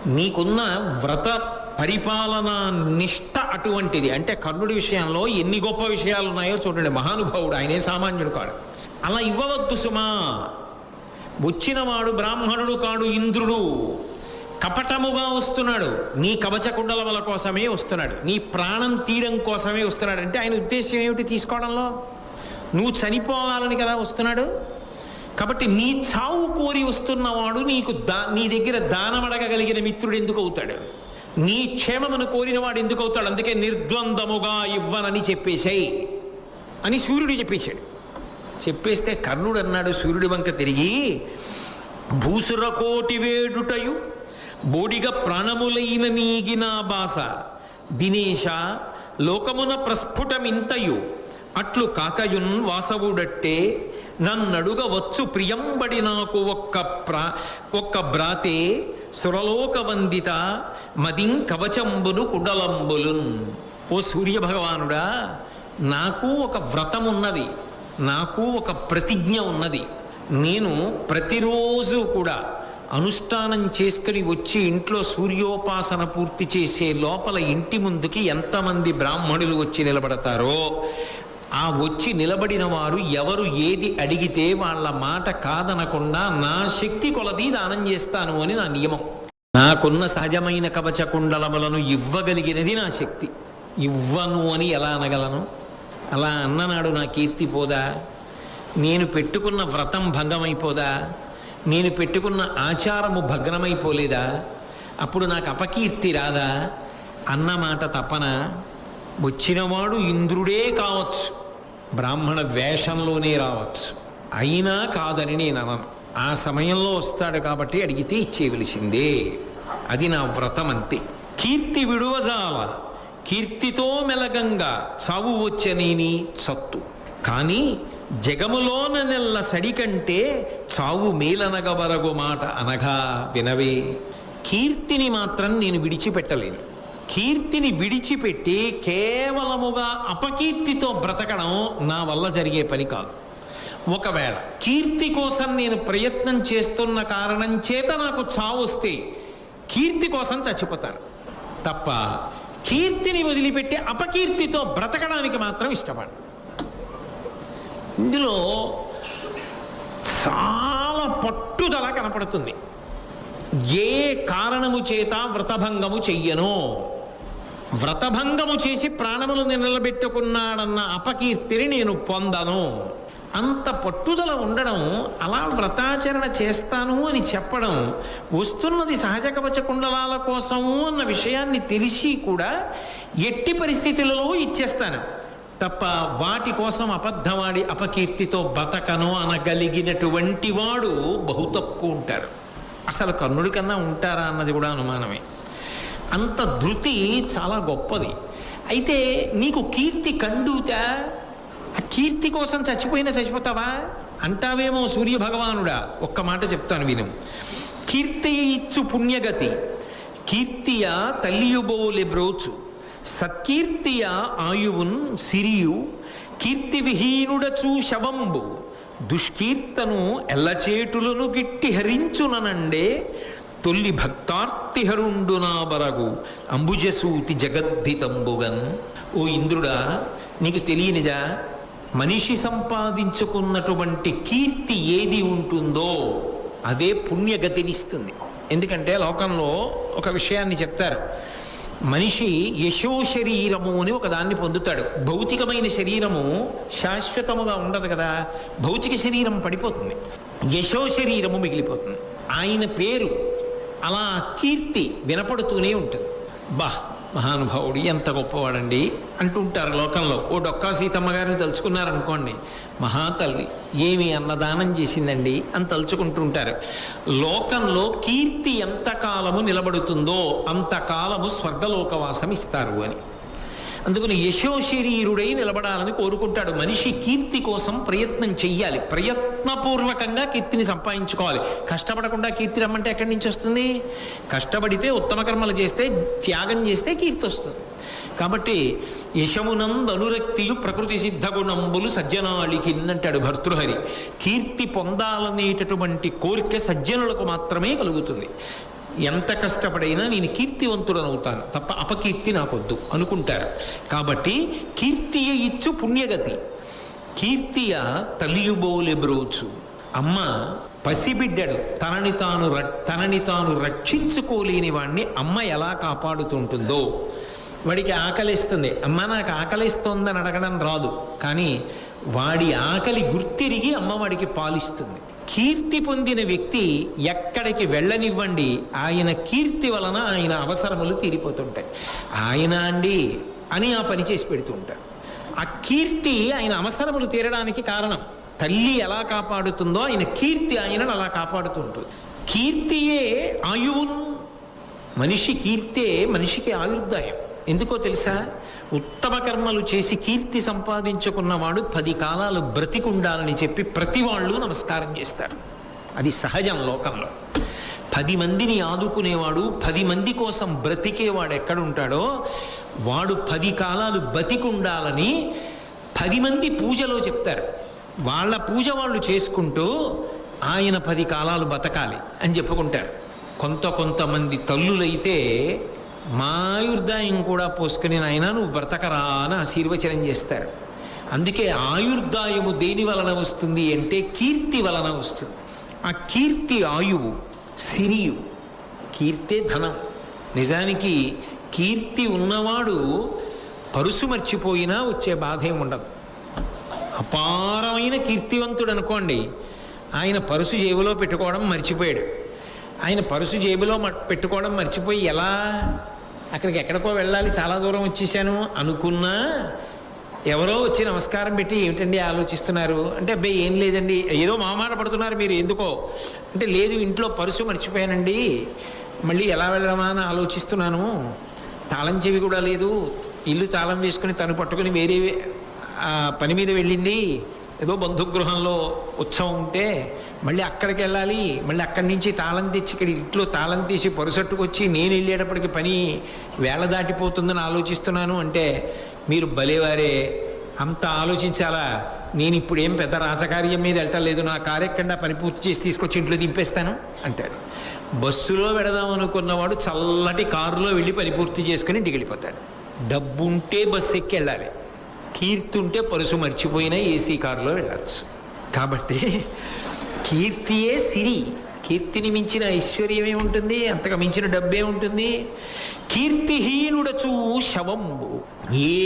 నీకున్న వ్రత పరిపాలన నిష్ట అటువంటిది. అంటే కర్ణుడి విషయంలో ఎన్ని గొప్ప విషయాలు ఉన్నాయో చూడండి. మహానుభావుడు, ఆయనే సామాన్యుడు కాడు. అలా ఇవ్వవద్దు సుమా. వచ్చినవాడు బ్రాహ్మణుడు కాడు, ఇంద్రుడు. కపటముగా వస్తున్నాడు. నీ కవచకుండలముల కోసమే వస్తున్నాడు. నీ ప్రాణం తీయడం కోసమే వస్తున్నాడు. అంటే ఆయన ఉద్దేశం ఏమిటి తీసుకోవడంలో? నువ్వు చనిపోవాలని కదా వస్తున్నాడు. కాబట్టి నీ చావు కోరి వస్తున్నవాడు నీకు నీ దగ్గర దానం అడగగలిగిన మిత్రుడు ఎందుకు అవుతాడు? నీ క్షేమమును కోరినవాడు ఎందుకు అవుతాడు? అందుకే నిర్ద్వందముగా ఇవ్వనని చెప్పేశాయి అని సూర్యుడు చెప్పేశాడు. చెప్పేస్తే కర్ణుడు అన్నాడు సూర్యుడి వంక తిరిగి, భూసురకోటి వేడుటయు బోడిగ ప్రాణములైన నీగిన బాస దినేశ లోకమున ప్రస్ఫుటమింతయు అట్లు కాకయున్ వాసవుడట్టే నన్నడుగవచ్చు ప్రియంబడి నాకు ఒక్క బ్రాతే సురలోక వందిత మదిం కవచంబును కుడలంబులున్. ఓ సూర్య భగవానుడా, నాకు ఒక వ్రతం ఉన్నది, నాకు ఒక ప్రతిజ్ఞ ఉన్నది. నేను ప్రతిరోజు కూడా అనుష్ఠానం చేసుకుని వచ్చి ఇంట్లో సూర్యోపాసన పూర్తి చేసే లోపల ఇంటి ముందుకి ఎంతమంది బ్రాహ్మణులు వచ్చి నిలబడతారో ఆ వచ్చి నిలబడిన వారు ఎవరు ఏది అడిగితే వాళ్ళ మాట కాదనకుండా నా శక్తి కొలది దానం చేస్తాను అని నా నియమం. నాకున్న సహజమైన కవచకుండలములను ఇవ్వగలిగినది నా శక్తి. ఇవ్వను అని ఎలా అనగలను? అలా అన్ననాడు నా కీర్తి పోదా? నేను పెట్టుకున్న వ్రతం భంగమైపోదా? నేను పెట్టుకున్న ఆచారము భగ్నమైపోలేదా? అప్పుడు నాకు అపకీర్తి రాదా? అన్నమాట తప్పన. వచ్చినవాడు ఇంద్రుడే కావచ్చు, బ్రాహ్మణ వేషంలోనే రావచ్చు, అయినా కాదని నేను అనను. ఆ సమయంలో వస్తాడు కాబట్టి అడిగితే ఇచ్చేయవలసిందే. అది నా వ్రతం అంతే. కీర్తి విడువజాల కీర్తితో మెలగంగా చావు వచ్చనేని చత్తు కానీ జగములోన నెల్ల సడి కంటే చావు మేలనగవరగు మాట అనగా వినవే. కీర్తిని మాత్రం నేను విడిచిపెట్టలేను. కీర్తిని విడిచిపెట్టి కేవలముగా అపకీర్తితో బ్రతకడం నా వల్ల జరిగే పని కాదు. ఒకవేళ కీర్తి కోసం నేను ప్రయత్నం చేస్తున్న కారణం చేత నాకు చావు వస్తే కీర్తి కోసం చచ్చిపోతాను తప్ప కీర్తిని వదిలిపెట్టి అపకీర్తితో బ్రతకడానికి మాత్రం ఇష్టపడను. ఇందులో చాలా పట్టుదల కనపడుతుంది. ఏ కారణము చేత వ్రతభంగము చెయ్యను, వ్రతభంగము చేసి ప్రాణములు నిలబెట్టుకున్నాడన్న అపకీర్తిని నేను పొందను, అంత పట్టుదల ఉండడం, అలా వ్రతాచరణ చేస్తాను అని చెప్పడం, వస్తున్నది సహజ కవచ కుండలాల కోసము అన్న విషయాన్ని తెలిసి కూడా ఎట్టి పరిస్థితులలో ఇచ్చేస్తాను తప్ప వాటి కోసం అబద్ధవాడి అపకీర్తితో బతకను అనగలిగినటువంటి వాడు బహు తక్కువ ఉంటారు. అసలు కర్ణుడి కన్నా ఉంటారా అన్నది కూడా అనుమానమే. అంత ధృతి చాలా గొప్పది. అయితే నీకు కీర్తి కండుతా, ఆ కీర్తి కోసం చచ్చిపోతావా అంటావేమో సూర్య భగవానుడా. ఒక్క మాట చెప్తాను విను. కీర్తి ఇచ్చు పుణ్యగతి కీర్తియ తల్లియుబోలె బ్రోచు సత్కీర్తియ ఆయువున్ సిరియు కీర్తి విహీనుడచు శవంబు దుష్కీర్తను ఎల్లచేటులను గిట్టి హరించుననండే తొల్లి భక్తార్తిహరుండు నా బరగు అంబుజసూతి జగద్ధితంబుగన్. ఓ ఇంద్రుడా, నీకు తెలియనిదా, మనిషి సంపాదించుకున్నటువంటి కీర్తి ఏది ఉంటుందో అదే పుణ్యగతినిస్తుంది. ఎందుకంటే లోకంలో ఒక విషయాన్ని చెప్తారు, మనిషి యశో శరీరము అని ఒకదాన్ని పొందుతాడు. భౌతికమైన శరీరము శాశ్వతముగా ఉండదు కదా, భౌతిక శరీరం పడిపోతుంది, యశో శరీరము మిగిలిపోతుంది. ఆయన పేరు అలా కీర్తి వినపడుతూనే ఉంటుంది. మహానుభావుడు ఎంత గొప్పవాడండి అంటుంటారు లోకంలో. ఓ డొక్కా సీతమ్మ గారిని తలుచుకున్నారనుకోండి, మహాతల్లి ఏమి అన్నదానం చేసిందండి అని తలుచుకుంటుంటారు. లోకంలో కీర్తి ఎంతకాలము నిలబడుతుందో అంతకాలము స్వర్గలోకవాసం ఇస్తారు అని. అందుకని యశో శరీరుడై నిలబడాలని కోరుకుంటాడు. మనిషి కీర్తి కోసం ప్రయత్నం చెయ్యాలి, ప్రయత్నపూర్వకంగా కీర్తిని సంపాదించుకోవాలి. కష్టపడకుండా కీర్తి రమ్మంటే ఎక్కడి నుంచి వస్తుంది? కష్టపడితే, ఉత్తమ కర్మలు చేస్తే, త్యాగం చేస్తే కీర్తి వస్తుంది. కాబట్టి యశమునందు అనురక్తియు ప్రకృతి సిద్ధ గుణంబులు సజ్జనాళికి అంటాడు భర్తృహరి. కీర్తి పొందాలనేటటువంటి కోరిక సజ్జనులకు మాత్రమే కలుగుతుంది. ఎంత కష్టపడైనా నేను కీర్తివంతుడనవుతాను తప్ప అపకీర్తి నాకొద్దు అనుకుంటారు. కాబట్టి కీర్తియ ఇచ్చు పుణ్యగతి, కీర్తియ తలియుబోలె బ్రోచు. అమ్మ పసిబిడ్డడు తనని తాను రక్షించుకోలేని వాడిని అమ్మ ఎలా కాపాడుతుంటుందో, వాడికి ఆకలిస్తుంది, అమ్మ నాకు ఆకలిస్తోందని అడగడం రాదు, కానీ వాడి ఆకలి గుర్తిరిగి అమ్మ వాడికి పాలిస్తుంది. కీర్తి పొందిన వ్యక్తి ఎక్కడికి వెళ్ళనివ్వండి, ఆయన కీర్తి వలన ఆయన అవసరములు తీరిపోతుంటాయి. ఆయన అండి అని ఆ పని చేసి పెడుతూ ఉంటాడు. ఆ కీర్తి ఆయన అవసరములు తీరడానికి కారణం. తల్లి ఎలా కాపాడుతుందో ఆయన కీర్తి ఆయనను అలా కాపాడుతూ ఉంటుంది. కీర్తియే ఆయువును. మనిషి కీర్తే మనిషికి ఆయుర్దాయం. ఎందుకో తెలుసా? ఉత్తమ కర్మలు చేసి కీర్తి సంపాదించుకున్నవాడు 10 కాలాలు బ్రతికుండాలని చెప్పి ప్రతి వాళ్ళు నమస్కారం చేస్తారు. అది సహజం లోకంలో. 10 మందిని ఆదుకునేవాడు, 10 మంది కోసం బ్రతికేవాడు ఎక్కడుంటాడో వాడు 10 కాలాలు బతికుండాలని 10 మంది పూజలో చెప్తారు. వాళ్ళ పూజ వాళ్ళు చేసుకుంటూ ఆయన 10 కాలాలు బతకాలి అని చెప్పుకుంటారు. కొంతమంది తల్లులైతే మాయుర్దాయం కూడా పోసుకుని నాయన నువ్వు బ్రతకరా అని ఆశీర్వచనం చేస్తారు. అందుకే ఆయుర్దాయము దేని వలన వస్తుంది అంటే కీర్తి వలన వస్తుంది. ఆ కీర్తి ఆయువు, సిరియు. కీర్తే ధనం. నిజానికి కీర్తి ఉన్నవాడు పరుసు మర్చిపోయినా వచ్చే బాధ ఏమి ఉండదు. అపారమైన కీర్తివంతుడు అనుకోండి, ఆయన పరుసు జేబులో పెట్టుకోవడం మర్చిపోయాడు. ఆయన పరుసు జేబులో పెట్టుకోవడం మర్చిపోయి ఎలా అక్కడికి ఎక్కడికో వెళ్ళాలి, చాలా దూరం వచ్చేసాను అనుకున్నా ఎవరో వచ్చి నమస్కారం పెట్టి ఏమిటండి ఆలోచిస్తున్నారు అంటే, అబ్బాయి ఏం లేదండి, ఏదో మామాట పడుతున్నారు మీరు ఎందుకో అంటే, లేదు ఇంట్లో పరుసు మర్చిపోయానండి, మళ్ళీ ఎలా వెళ్ళడమా అని ఆలోచిస్తున్నాను, తాళం చెవి కూడా లేదు, ఇల్లు తాళం వేసుకుని తను పట్టుకుని వేరే పని మీద వెళ్ళింది, ఏదో బంధుగృహంలో ఉత్సవం ఉంటే మళ్ళీ అక్కడికి వెళ్ళాలి, మళ్ళీ అక్కడి నుంచి తాళం తెచ్చి ఇక్కడ ఇంట్లో తాళం తీసి పొరసట్టుకొచ్చి నేను వెళ్ళేటప్పటికి పని వేళ దాటిపోతుందని ఆలోచిస్తున్నాను అంటే, మీరు భలేవారే, అంత ఆలోచించాలా, నేను ఇప్పుడు ఏం పెద్ద రాజకార్యం మీద వెళ్ళటం లేదు, నా కార్యక్రమం పని పూర్తి చేసి తీసుకొచ్చి ఇంట్లో దింపేస్తాను అంటాడు. బస్సులో పెడదాం అనుకున్నవాడు చల్లటి కారులో వెళ్ళి పని పూర్తి చేసుకుని ఇంటికి వెళ్ళిపోతాడు. డబ్బుంటే బస్సు ఎక్కి వెళ్ళాలి, కీర్తి ఉంటే పరుసు మర్చిపోయినా ఏసీ కారులో వెళ్ళచ్చు. కాబట్టి కీర్తియే సిరి. కీర్తిని మించిన ఐశ్వర్యం ఏముంటుంది, అంతగా మించిన డబ్బే ఉంటుంది. కీర్తిహీనుడచు శవంబు. ఏ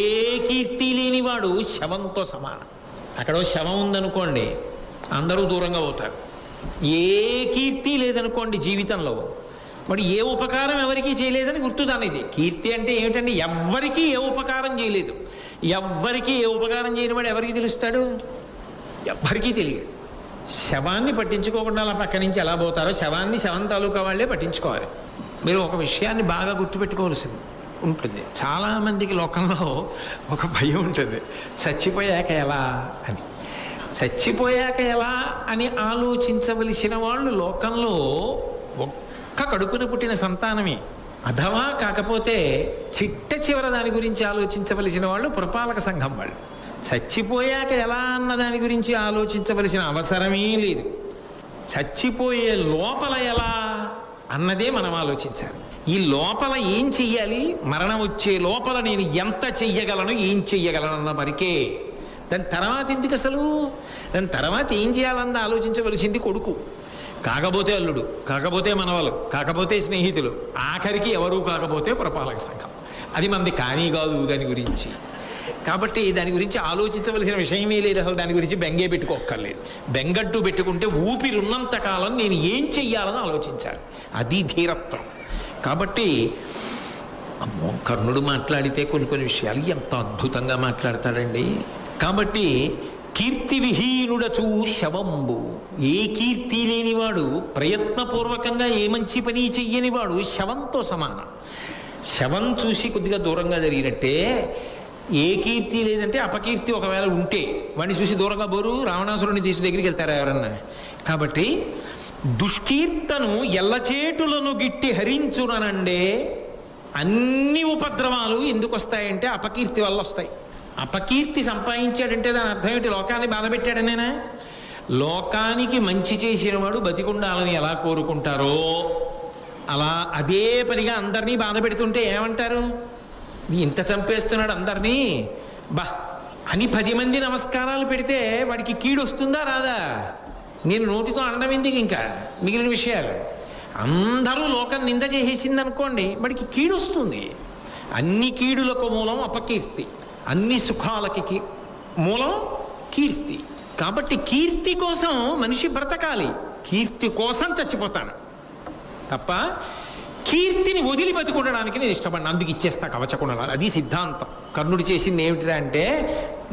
కీర్తి లేనివాడు శవంతో సమానం. అక్కడ శవం ఉందనుకోండి అందరూ దూరంగా పోతారు. ఏ కీర్తి లేదనుకోండి జీవితంలో, వాడు ఏ ఉపకారం ఎవరికీ చేయలేదని గుర్తుదాన్ని. ఇది కీర్తి అంటే ఏమిటండి? ఎవ్వరికీ ఏ ఉపకారం చేయలేదు. ఎవ్వరికీ ఏ ఉపకారం చేయని వాడు ఎవరికి తెలుస్తాడు? ఎవ్వరికీ తెలియదు. శవాన్ని పట్టించుకోకుండా అలా పక్క నుంచి ఎలా పోతారో శవాన్ని శవం తాలూకా వాళ్ళే పట్టించుకోవాలి. మీరు ఒక విషయాన్ని బాగా గుర్తుపెట్టుకోవాల్సింది ఉంటుంది. చాలామందికి లోకంలో ఒక భయం ఉంటుంది, చచ్చిపోయాక ఎలా అని. చచ్చిపోయాక ఎలా అని ఆలోచించవలసిన వాళ్ళు లోకంలో ఒక్క కడుపున పుట్టిన సంతానమే. అథవా కాకపోతే చిట్ట చివర దాని గురించి ఆలోచించవలసిన వాళ్ళు పురపాలక సంఘం వాళ్ళు. చచ్చిపోయాక ఎలా అన్న దాని గురించి ఆలోచించవలసిన అవసరమే లేదు. చచ్చిపోయే లోపల ఎలా అన్నదే మనం ఆలోచించాలి. ఈ లోపల ఏం చెయ్యాలి, మరణం వచ్చే లోపల నేను ఎంత చెయ్యగలను, ఏం చెయ్యగలను అన్న వరకే. దాని తర్వాత ఎందుకు అసలు? దాని తర్వాత ఏం చేయాలన్న ఆలోచించవలసింది కొడుకు, కాకపోతే అల్లుడు, కాకపోతే మనవలు, కాకపోతే స్నేహితులు, ఆఖరికి ఎవరు కాకపోతే పురపాలక సంఘం. అది మనది కానీ కాదు దాని గురించి. కాబట్టి దాని గురించి ఆలోచించవలసిన విషయమే లేదు. అసలు దాని గురించి బెంగే పెట్టుకోక్కర్లేదు. బెంగట్టు పెట్టుకుంటే ఊపిరున్నంత కాలం నేను ఏం చెయ్యాలని ఆలోచించాలి. అది ధీరత్వం. కాబట్టి అమ్మో, కర్ణుడు మాట్లాడితే కొన్ని విషయాలు ఎంత అద్భుతంగా మాట్లాడతాడండి. కాబట్టి కీర్తి విహీనుడచూ శవంబు, ఏ కీర్తి లేనివాడు, ప్రయత్నపూర్వకంగా ఏ మంచి పని చెయ్యనివాడు శవంతో సమానం. శవం చూసి కొద్దిగా దూరంగా జరిగినట్టే, ఏ కీర్తి లేదంటే అపకీర్తి ఒకవేళ ఉంటే వాడిని చూసి దూరంగా బోరు, రావణాసురుని తీసి దగ్గరికి వెళ్తారా ఎవరన్నా? కాబట్టి దుష్కీర్తను ఎల్లచేటులను గిట్టి హరించుననండే. అన్ని ఉపద్రవాలు ఎందుకు వస్తాయంటే అపకీర్తి వల్ల వస్తాయి. అపకీర్తి సంపాదించాడంటే దాని అర్థం ఏంటి? లోకాన్ని బాధపెట్టాడనేనా? లోకానికి మంచి చేసిన వాడు బతికుండాలని ఎలా కోరుకుంటారో అలా అదే పనిగా అందరినీ బాధ పెడుతుంటే ఏమంటారు? ఇంత చంపేస్తున్నాడు అందరినీ బా అని 10 మంది నమస్కారాలు పెడితే వాడికి కీడు వస్తుందా రాదా? నేను నోటితో అనడం ఎందుకు, ఇంకా మిగిలిన విషయాలు అందరూ లోకం నింద చేసేసింది అనుకోండి, వాడికి కీడు వస్తుంది. అన్ని కీడులకు మూలం అపకీర్తి, అన్ని సుఖాలకి మూలం కీర్తి. కాబట్టి కీర్తి కోసం మనిషి బ్రతకాలి, కీర్తి కోసం చచ్చిపోతాను తప్ప కీర్తిని వదిలి బతికుండడానికి నేను ఇష్టపడిన, అందుకు ఇచ్చేస్తా కవచకుండలాలు. అది సిద్ధాంతం. కర్ణుడు చేసింది ఏమిటిరా అంటే,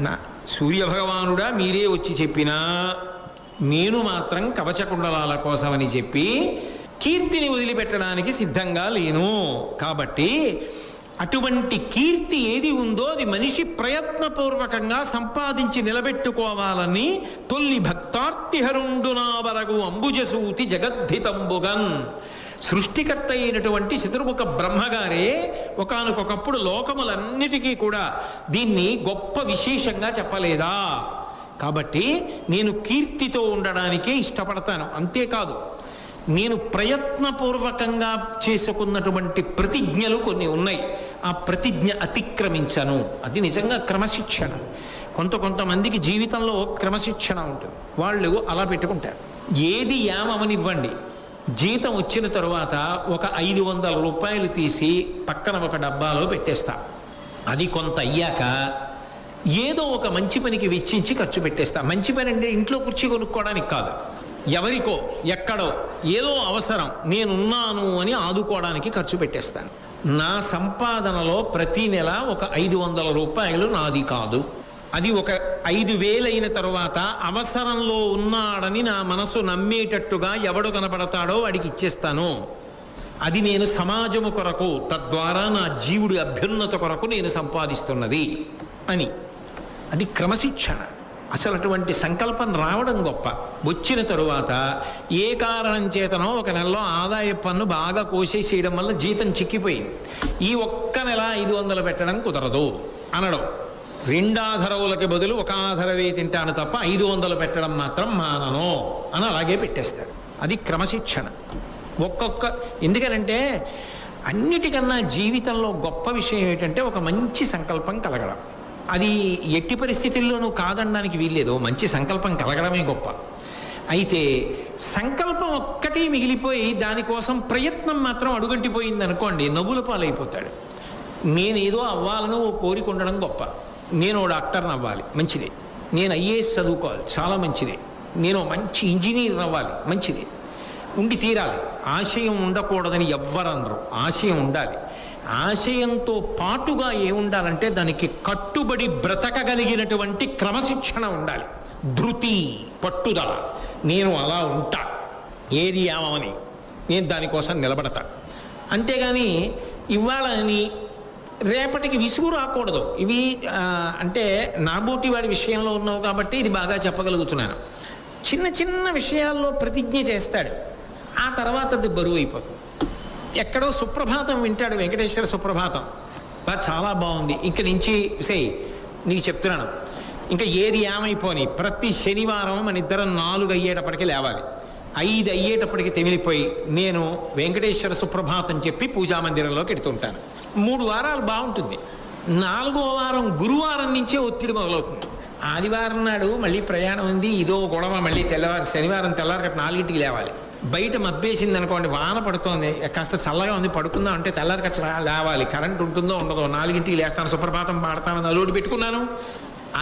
నా సూర్యభగవానుడా మీరే వచ్చి చెప్పినా నేను మాత్రం కవచకుండలాల కోసమని చెప్పి కీర్తిని వదిలిపెట్టడానికి సిద్ధంగా లేను. కాబట్టి అటువంటి కీర్తి ఏది ఉందో అది మనిషి ప్రయత్నపూర్వకంగా సంపాదించి నిలబెట్టుకోవాలని తొల్లి భక్తార్తిహరుండునా వరగు అంబుజసూతి జగద్ధితంబుగన్. సృష్టికర్త అయినటువంటి చతుర్ముఖ బ్రహ్మగారే ఒకానొకప్పుడు లోకములన్నిటికీ కూడా దీన్ని గొప్ప విశేషంగా చెప్పలేదా? కాబట్టి నేను కీర్తితో ఉండడానికే ఇష్టపడతాను. అంతేకాదు, నేను ప్రయత్నపూర్వకంగా చేసుకున్నటువంటి ప్రతిజ్ఞలు కొన్ని ఉన్నాయి, ఆ ప్రతిజ్ఞ అతిక్రమించను. అది నిజంగా క్రమశిక్షణ. కొంతమందికి జీవితంలో క్రమశిక్షణ ఉంటుంది, వాళ్ళు అలా పెట్టుకుంటారు. ఏది యామనివ్వండి, జీతం వచ్చిన తరువాత ఒక 500 రూపాయలు తీసి పక్కన ఒక డబ్బాలో పెట్టేస్తా. అది కొంత అయ్యాక ఏదో ఒక మంచి పనికి వెచ్చించి ఖర్చు పెట్టేస్తా. మంచి పని అంటే ఇంట్లో కుర్చీ కొనుక్కోవడానికి కాదు, ఎవరికో ఎక్కడో ఏదో అవసరం నేనున్నాను అని ఆదుకోవడానికి ఖర్చు పెట్టేస్తాను. నా సంపాదనలో ప్రతి నెల ఒక 500 రూపాయలు నాది కాదు. అది ఒక 5,000 అయిన తరువాత అవసరంలో ఉన్నాడని నా మనసు నమ్మేటట్టుగా ఎవడు కనపడతాడో వాడికి ఇచ్చేస్తాను. అది నేను సమాజము కొరకు, తద్వారా నా జీవుడి అభ్యున్నత కొరకు నేను సంపాదిస్తున్నది అని. అది క్రమశిక్షణ. అసలు అటువంటి సంకల్పం రావడం గొప్ప. వచ్చిన తరువాత ఏ కారణం చేతనో ఒక నెలలో ఆదాయ పన్ను బాగా కోసేసేయడం వల్ల జీతం చిక్కిపోయింది, ఈ ఒక్క నెల 500 పెట్టడం కుదరదు అనడం. 2 ఆధారవులకి బదులు 1 ఆధారవే తింటాను తప్ప 500 పెట్టడం మాత్రం మానను అని అలాగే పెట్టేస్తాడు. అది క్రమశిక్షణ. ఎందుకనంటే అన్నిటికన్నా జీవితంలో గొప్ప విషయం ఏంటంటే ఒక మంచి సంకల్పం కలగడం. అది ఎట్టి పరిస్థితుల్లోనూ కాదనడానికి వీల్లేదు, మంచి సంకల్పం కలగడమే గొప్ప. అయితే సంకల్పం ఒక్కటి మిగిలిపోయి దానికోసం ప్రయత్నం మాత్రం అడుగంటిపోయింది అనుకోండి, నవ్వుల పాలైపోతాడు. నేనేదో అవ్వాలని ఓ కోరిక ఉండడం గొప్ప. నేను డాక్టర్ని అవ్వాలి, మంచిదే. నేను ఐఏఎస్ చదువుకోవాలి, చాలా మంచిదే. నేను మంచి ఇంజనీర్ అవ్వాలి, మంచిదే. ఉండి తీరాలి. ఆశయం ఉండకూడదని ఎవ్వరనరు, ఆశయం ఉండాలి. ఆశయంతో పాటుగా ఏముండాలంటే దానికి కట్టుబడి బ్రతకగలిగినటువంటి క్రమశిక్షణ ఉండాలి. ధృతి, పట్టుదల. నేను అలా ఉంటా, ఏది ఏమని నేను దానికోసం నిలబడతా. అంతేగాని ఇవ్వాలని రేపటికి విసుగు రాకూడదు. ఇవి అంటే నాబోటి వాడి విషయంలో ఉన్నావు కాబట్టి ఇది బాగా చెప్పగలుగుతున్నాను. చిన్న చిన్న విషయాల్లో ప్రతిజ్ఞ చేస్తాడు, ఆ తర్వాత అది బరువు అయిపోతుంది. ఎక్కడో సుప్రభాతం వింటాడు, వెంకటేశ్వర సుప్రభాతం, చాలా బాగుంది, ఇంక నుంచి నీకు చెప్తున్నాను, ఇంకా ఏది ఏమైపోని ప్రతి శనివారం మన ఇద్దరం 4 అయ్యేటప్పటికి లేవాలి. 5 అయ్యేటప్పటికి తెమిలిపోయి నేను వెంకటేశ్వర సుప్రభాతం చెప్పి పూజామందిరంలోకి ఎడుతుంటాను. 3 వారాలు బాగుంటుంది. 4వ వారం గురువారం నుంచే ఒత్తిడి మొదలవుతుంది. ఆదివారం నాడు మళ్ళీ ప్రయాణం ఉంది, ఇదో గొడవ, మళ్ళీ శనివారం తెల్లారి 4ంటికి లేవాలి. బయట మబ్బేసింది అనుకోండి, వాన పడుతోంది, కాస్త చల్లగా ఉంది, పడుకుందాం అంటే తెల్లారి లేవాలి. కరెంట్ ఉంటుందో ఉండదో, 4ంటికి లేస్తాను, సుప్రభాతం పాడతాను, అలోడి పెట్టుకున్నాను.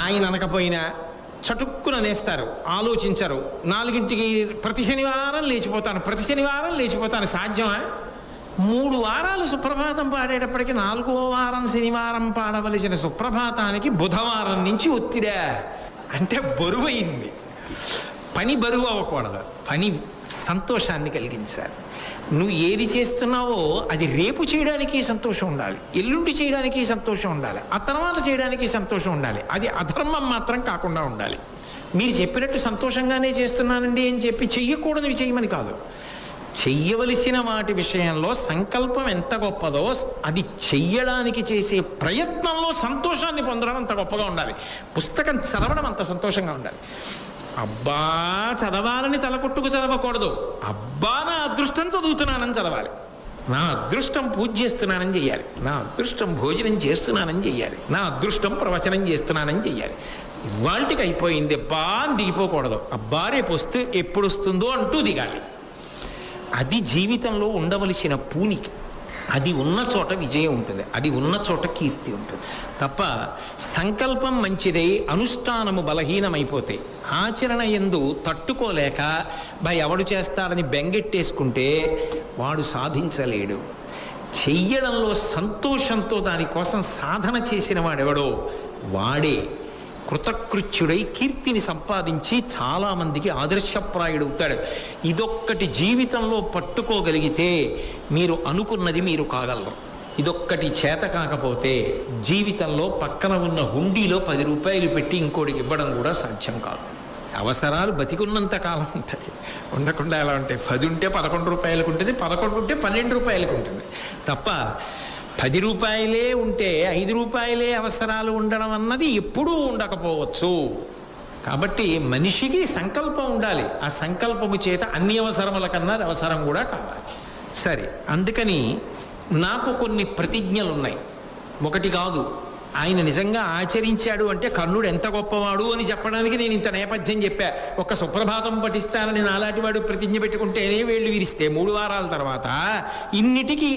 ఆయన అనకపోయినా చటుక్కున నేస్తారు, ఆలోచించరు. 4ంటికి ప్రతి శనివారం లేచిపోతాను. సాధ్యమా? 3 వారాలు సుప్రభాతం పాడేటప్పటికి 4వ వారం శనివారం పాడవలసిన సుప్రభాతానికి బుధవారం నుంచి ఒత్తిడా అంటే బరువైంది. పని బరువు అవ్వకూడదు, పని సంతోషాన్ని కలిగించాలి. నువ్వు ఏది చేస్తున్నావో అది రేపు చేయడానికి సంతోషం ఉండాలి, ఎల్లుండి చేయడానికి సంతోషం ఉండాలి, ఆ తర్వాత చేయడానికి సంతోషం ఉండాలి. అది అధర్మం మాత్రం కాకుండా ఉండాలి. మీరు చెప్పినట్టు సంతోషంగానే చేస్తున్నానండి అని చెప్పి చెయ్యకూడనివి చేయమని కాదు. చెయ్యవలసిన వాటి విషయంలో సంకల్పం ఎంత గొప్పదో అది చెయ్యడానికి చేసే ప్రయత్నంలో సంతోషాన్ని పొందడం అంత గొప్పగా ఉండాలి. పుస్తకం చదవడం అంత సంతోషంగా ఉండాలి. అబ్బా చదవాలని తలకొట్టుకు చదవకూడదు. అబ్బా నా అదృష్టం చదువుతున్నానని చదవాలి. నా అదృష్టం పూజ చేస్తున్నానని చెయ్యాలి, నా అదృష్టం భోజనం చేస్తున్నానని చెయ్యాలి, నా అదృష్టం ప్రవచనం చేస్తున్నానని చెయ్యాలి. ఇవాళకి అయిపోయింది అబ్బా అని దిగిపోకూడదు. అబ్బా రేపు వస్తే ఎప్పుడు వస్తుందో అంటూ దిగాలి. అది జీవితంలో ఉండవలసిన పూనికి. అది ఉన్న చోట విజయం ఉంటుంది, అది ఉన్న చోట కీర్తి ఉంటుంది తప్ప సంకల్పం మంచిదై అనుష్ఠానము బలహీనమైపోతే, ఆచరణ యందు తట్టుకోలేక ఎవడు చేస్తాడని బెంగెట్టేసుకుంటే వాడు సాధించలేడు. చెయ్యడంలో సంతోషంతో దానికోసం సాధన చేసిన వాడెవడో వాడే కృతకృత్యుడై కీర్తిని సంపాదించి చాలామందికి ఆదర్శప్రాయుడవుతాడు. ఇదొక్కటి జీవితంలో పట్టుకోగలిగితే మీరు అనుకున్నది మీరు కాగలరు. ఇదొక్కటి చేత కాకపోతే జీవితంలో పక్కన ఉన్న హుండీలో 10 రూపాయలు పెట్టి ఇంకోటికి ఇవ్వడం కూడా సాధ్యం కాదు. అవసరాలు బతికున్నంత కాలం ఉంటాయి, ఉండకుండా ఎలా ఉంటాయి. 10 ఉంటే 11 రూపాయలకు ఉంటుంది, 11 ఉంటే 12 రూపాయలకు ఉంటుంది తప్ప 10 రూపాయలే ఉంటే 5 రూపాయలే అవసరాలు ఉండడం అన్నది ఎప్పుడూ ఉండకపోవచ్చు. కాబట్టి మనిషికి సంకల్పం ఉండాలి. ఆ సంకల్పము చేత అన్ని అవసరముల కన్నా అవసరం కూడా కావాలి. సరే, అందుకని నాకు కొన్ని ప్రతిజ్ఞలు ఉన్నాయి. ఒకటి కాదు, ఆయన నిజంగా ఆచరించాడు అంటే కర్ణుడు ఎంత గొప్పవాడు అని చెప్పడానికి నేను ఇంత నేపథ్యం చెప్పా. ఒక్క సుప్రభాతం పఠిస్తానని నాలాంటి వాడు ప్రతిజ్ఞ పెట్టుకుంటేనే వేళ్ళు విరిస్తే 3 వారాల తర్వాత ఇన్నిటికీ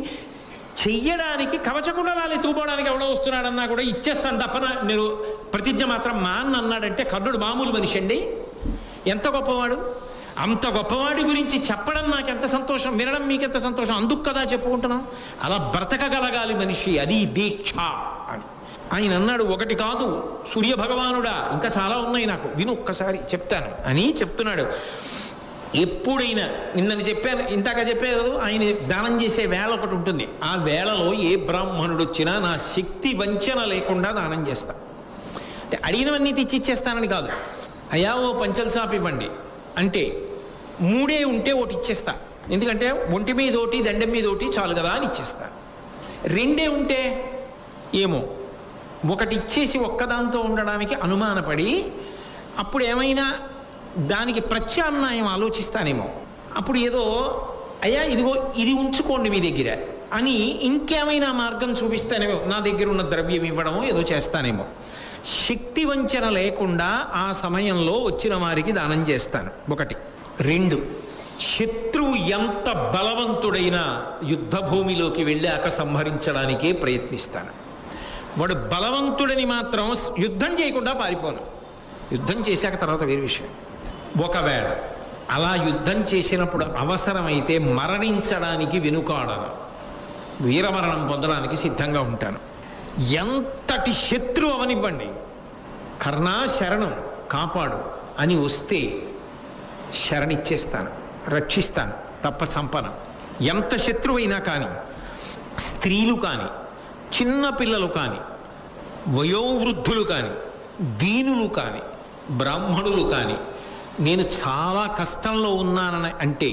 చెయ్యడానికి కవచకుండలాలు ఎత్తుకుపోవడానికి ఎవడో వస్తున్నాడన్నా కూడా ఇచ్చేస్తాను తప్పన నేను ప్రతిజ్ఞ మాత్రం అన్నాడంటే కర్ణుడు మామూలు మనిషి అండి. ఎంత గొప్పవాడు! అంత గొప్పవాడి గురించి చెప్పడం నాకెంత సంతోషం, వినడం మీకెంత సంతోషం. అందుకు కదా చెప్పుకుంటున్నాం. అలా బ్రతకగలగాలి మనిషి, అది దీక్ష అని ఆయన అన్నాడు. ఒకటి కాదు సూర్యభగవానుడా, ఇంకా చాలా ఉన్నాయి నాకు, విను ఒక్కసారి చెప్తాను అని చెప్తున్నాడు. ఎప్పుడైనా నిన్నని చెప్పాను, ఇందాక చెప్పాను, ఆయన దానం చేసే వేళ ఒకటి ఉంటుంది. ఆ వేళలో ఏ బ్రాహ్మణుడు వచ్చినా నా శక్తి వంచన లేకుండా దానం చేస్తా. అంటే అడిగినవన్నీ తెచ్చిచ్చేస్తానని కాదు. అయ్యా ఓ పంచల చాపు ఇవ్వండి అంటే 3 ఉంటే ఒకటి ఇచ్చేస్తా, ఎందుకంటే ఒంటి మీద ఒకటి దండం మీద ఒకటి చాలు కదా అని ఇచ్చేస్తా. 2 ఉంటే ఏమో ఒకటి ఇచ్చేసి ఒక్కదాంతో ఉండడానికి అనుమానపడి అప్పుడు ఏమైనా దానికి ప్రత్యామ్నాయం ఆలోచిస్తానేమో. అప్పుడు ఏదో అయ్యా ఇదిగో ఇది ఉంచుకోండి మీ దగ్గర అని ఇంకేమైనా మార్గం చూపిస్తానేమో, నా దగ్గర ఉన్న ద్రవ్యం ఇవ్వడమో ఏదో చేస్తానేమో. శక్తి వంచన లేకుండా ఆ సమయంలో వచ్చిన వారికి దానం చేస్తాను. 1. 2, శత్రువు ఎంత బలవంతుడైనా యుద్ధ భూమిలోకి వెళ్ళాక సంహరించడానికే ప్రయత్నిస్తాను. వాడు బలవంతుడని మాత్రం యుద్ధం చేయకుండా పారిపోను. యుద్ధం చేశాక తర్వాత వేరే విషయం. ఒకవేళ అలా యుద్ధం చేసినప్పుడు అవసరమైతే మరణించడానికి వెనుకాడను, వీరమరణం పొందడానికి సిద్ధంగా ఉంటాను. ఎంతటి శత్రువు అవనివ్వండి, కర్ణా శరణం కాపాడు అని వస్తే శరణిచ్చేస్తాను, రక్షిస్తాను తప్ప చంపను. ఎంత శత్రువైనా కానీ, స్త్రీలు కానీ, చిన్న పిల్లలు కానీ, వయోవృద్ధులు కానీ, దీనులు కానీ, బ్రాహ్మణులు కానీ, నేను చాలా కష్టంలో ఉన్నానని అంటే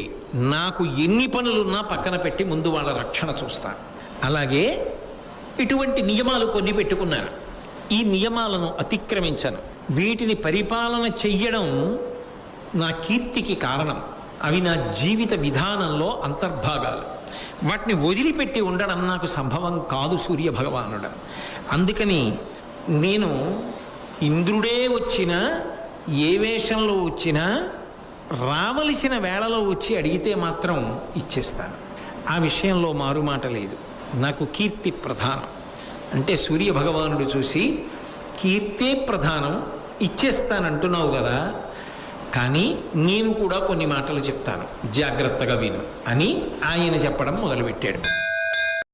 నాకు ఎన్ని పనులున్నా పక్కన పెట్టి ముందు వాళ్ళ రక్షణ చూస్తాను. అలాగే ఇటువంటి నియమాలు కొన్ని పెట్టుకున్నాను. ఈ నియమాలను అతిక్రమించను. వీటిని పరిపాలన చెయ్యడం నా కీర్తికి కారణం. అవి నా జీవిత విధానంలో అంతర్భాగాలు. వాటిని వదిలిపెట్టి ఉండడం నాకు సంభవం కాదు సూర్య భగవానుడు. అందుకని నేను ఇంద్రుడే వచ్చినా ఏ వేషంలో వచ్చినా రావలసిన వేళలో వచ్చి అడిగితే మాత్రం ఇచ్చేస్తాను. ఆ విషయంలో మారుమాట లేదు. నాకు కీర్తి ప్రధానం. అంటే సూర్య భగవానుడు చూసి కీర్తే ప్రధానం, ఇచ్చేస్తానంటున్నావు కదా, కానీ నేను కూడా కొన్ని మాటలు చెప్తాను, జాగ్రత్తగా విను అని ఆయన చెప్పడం మొదలుపెట్టాడు.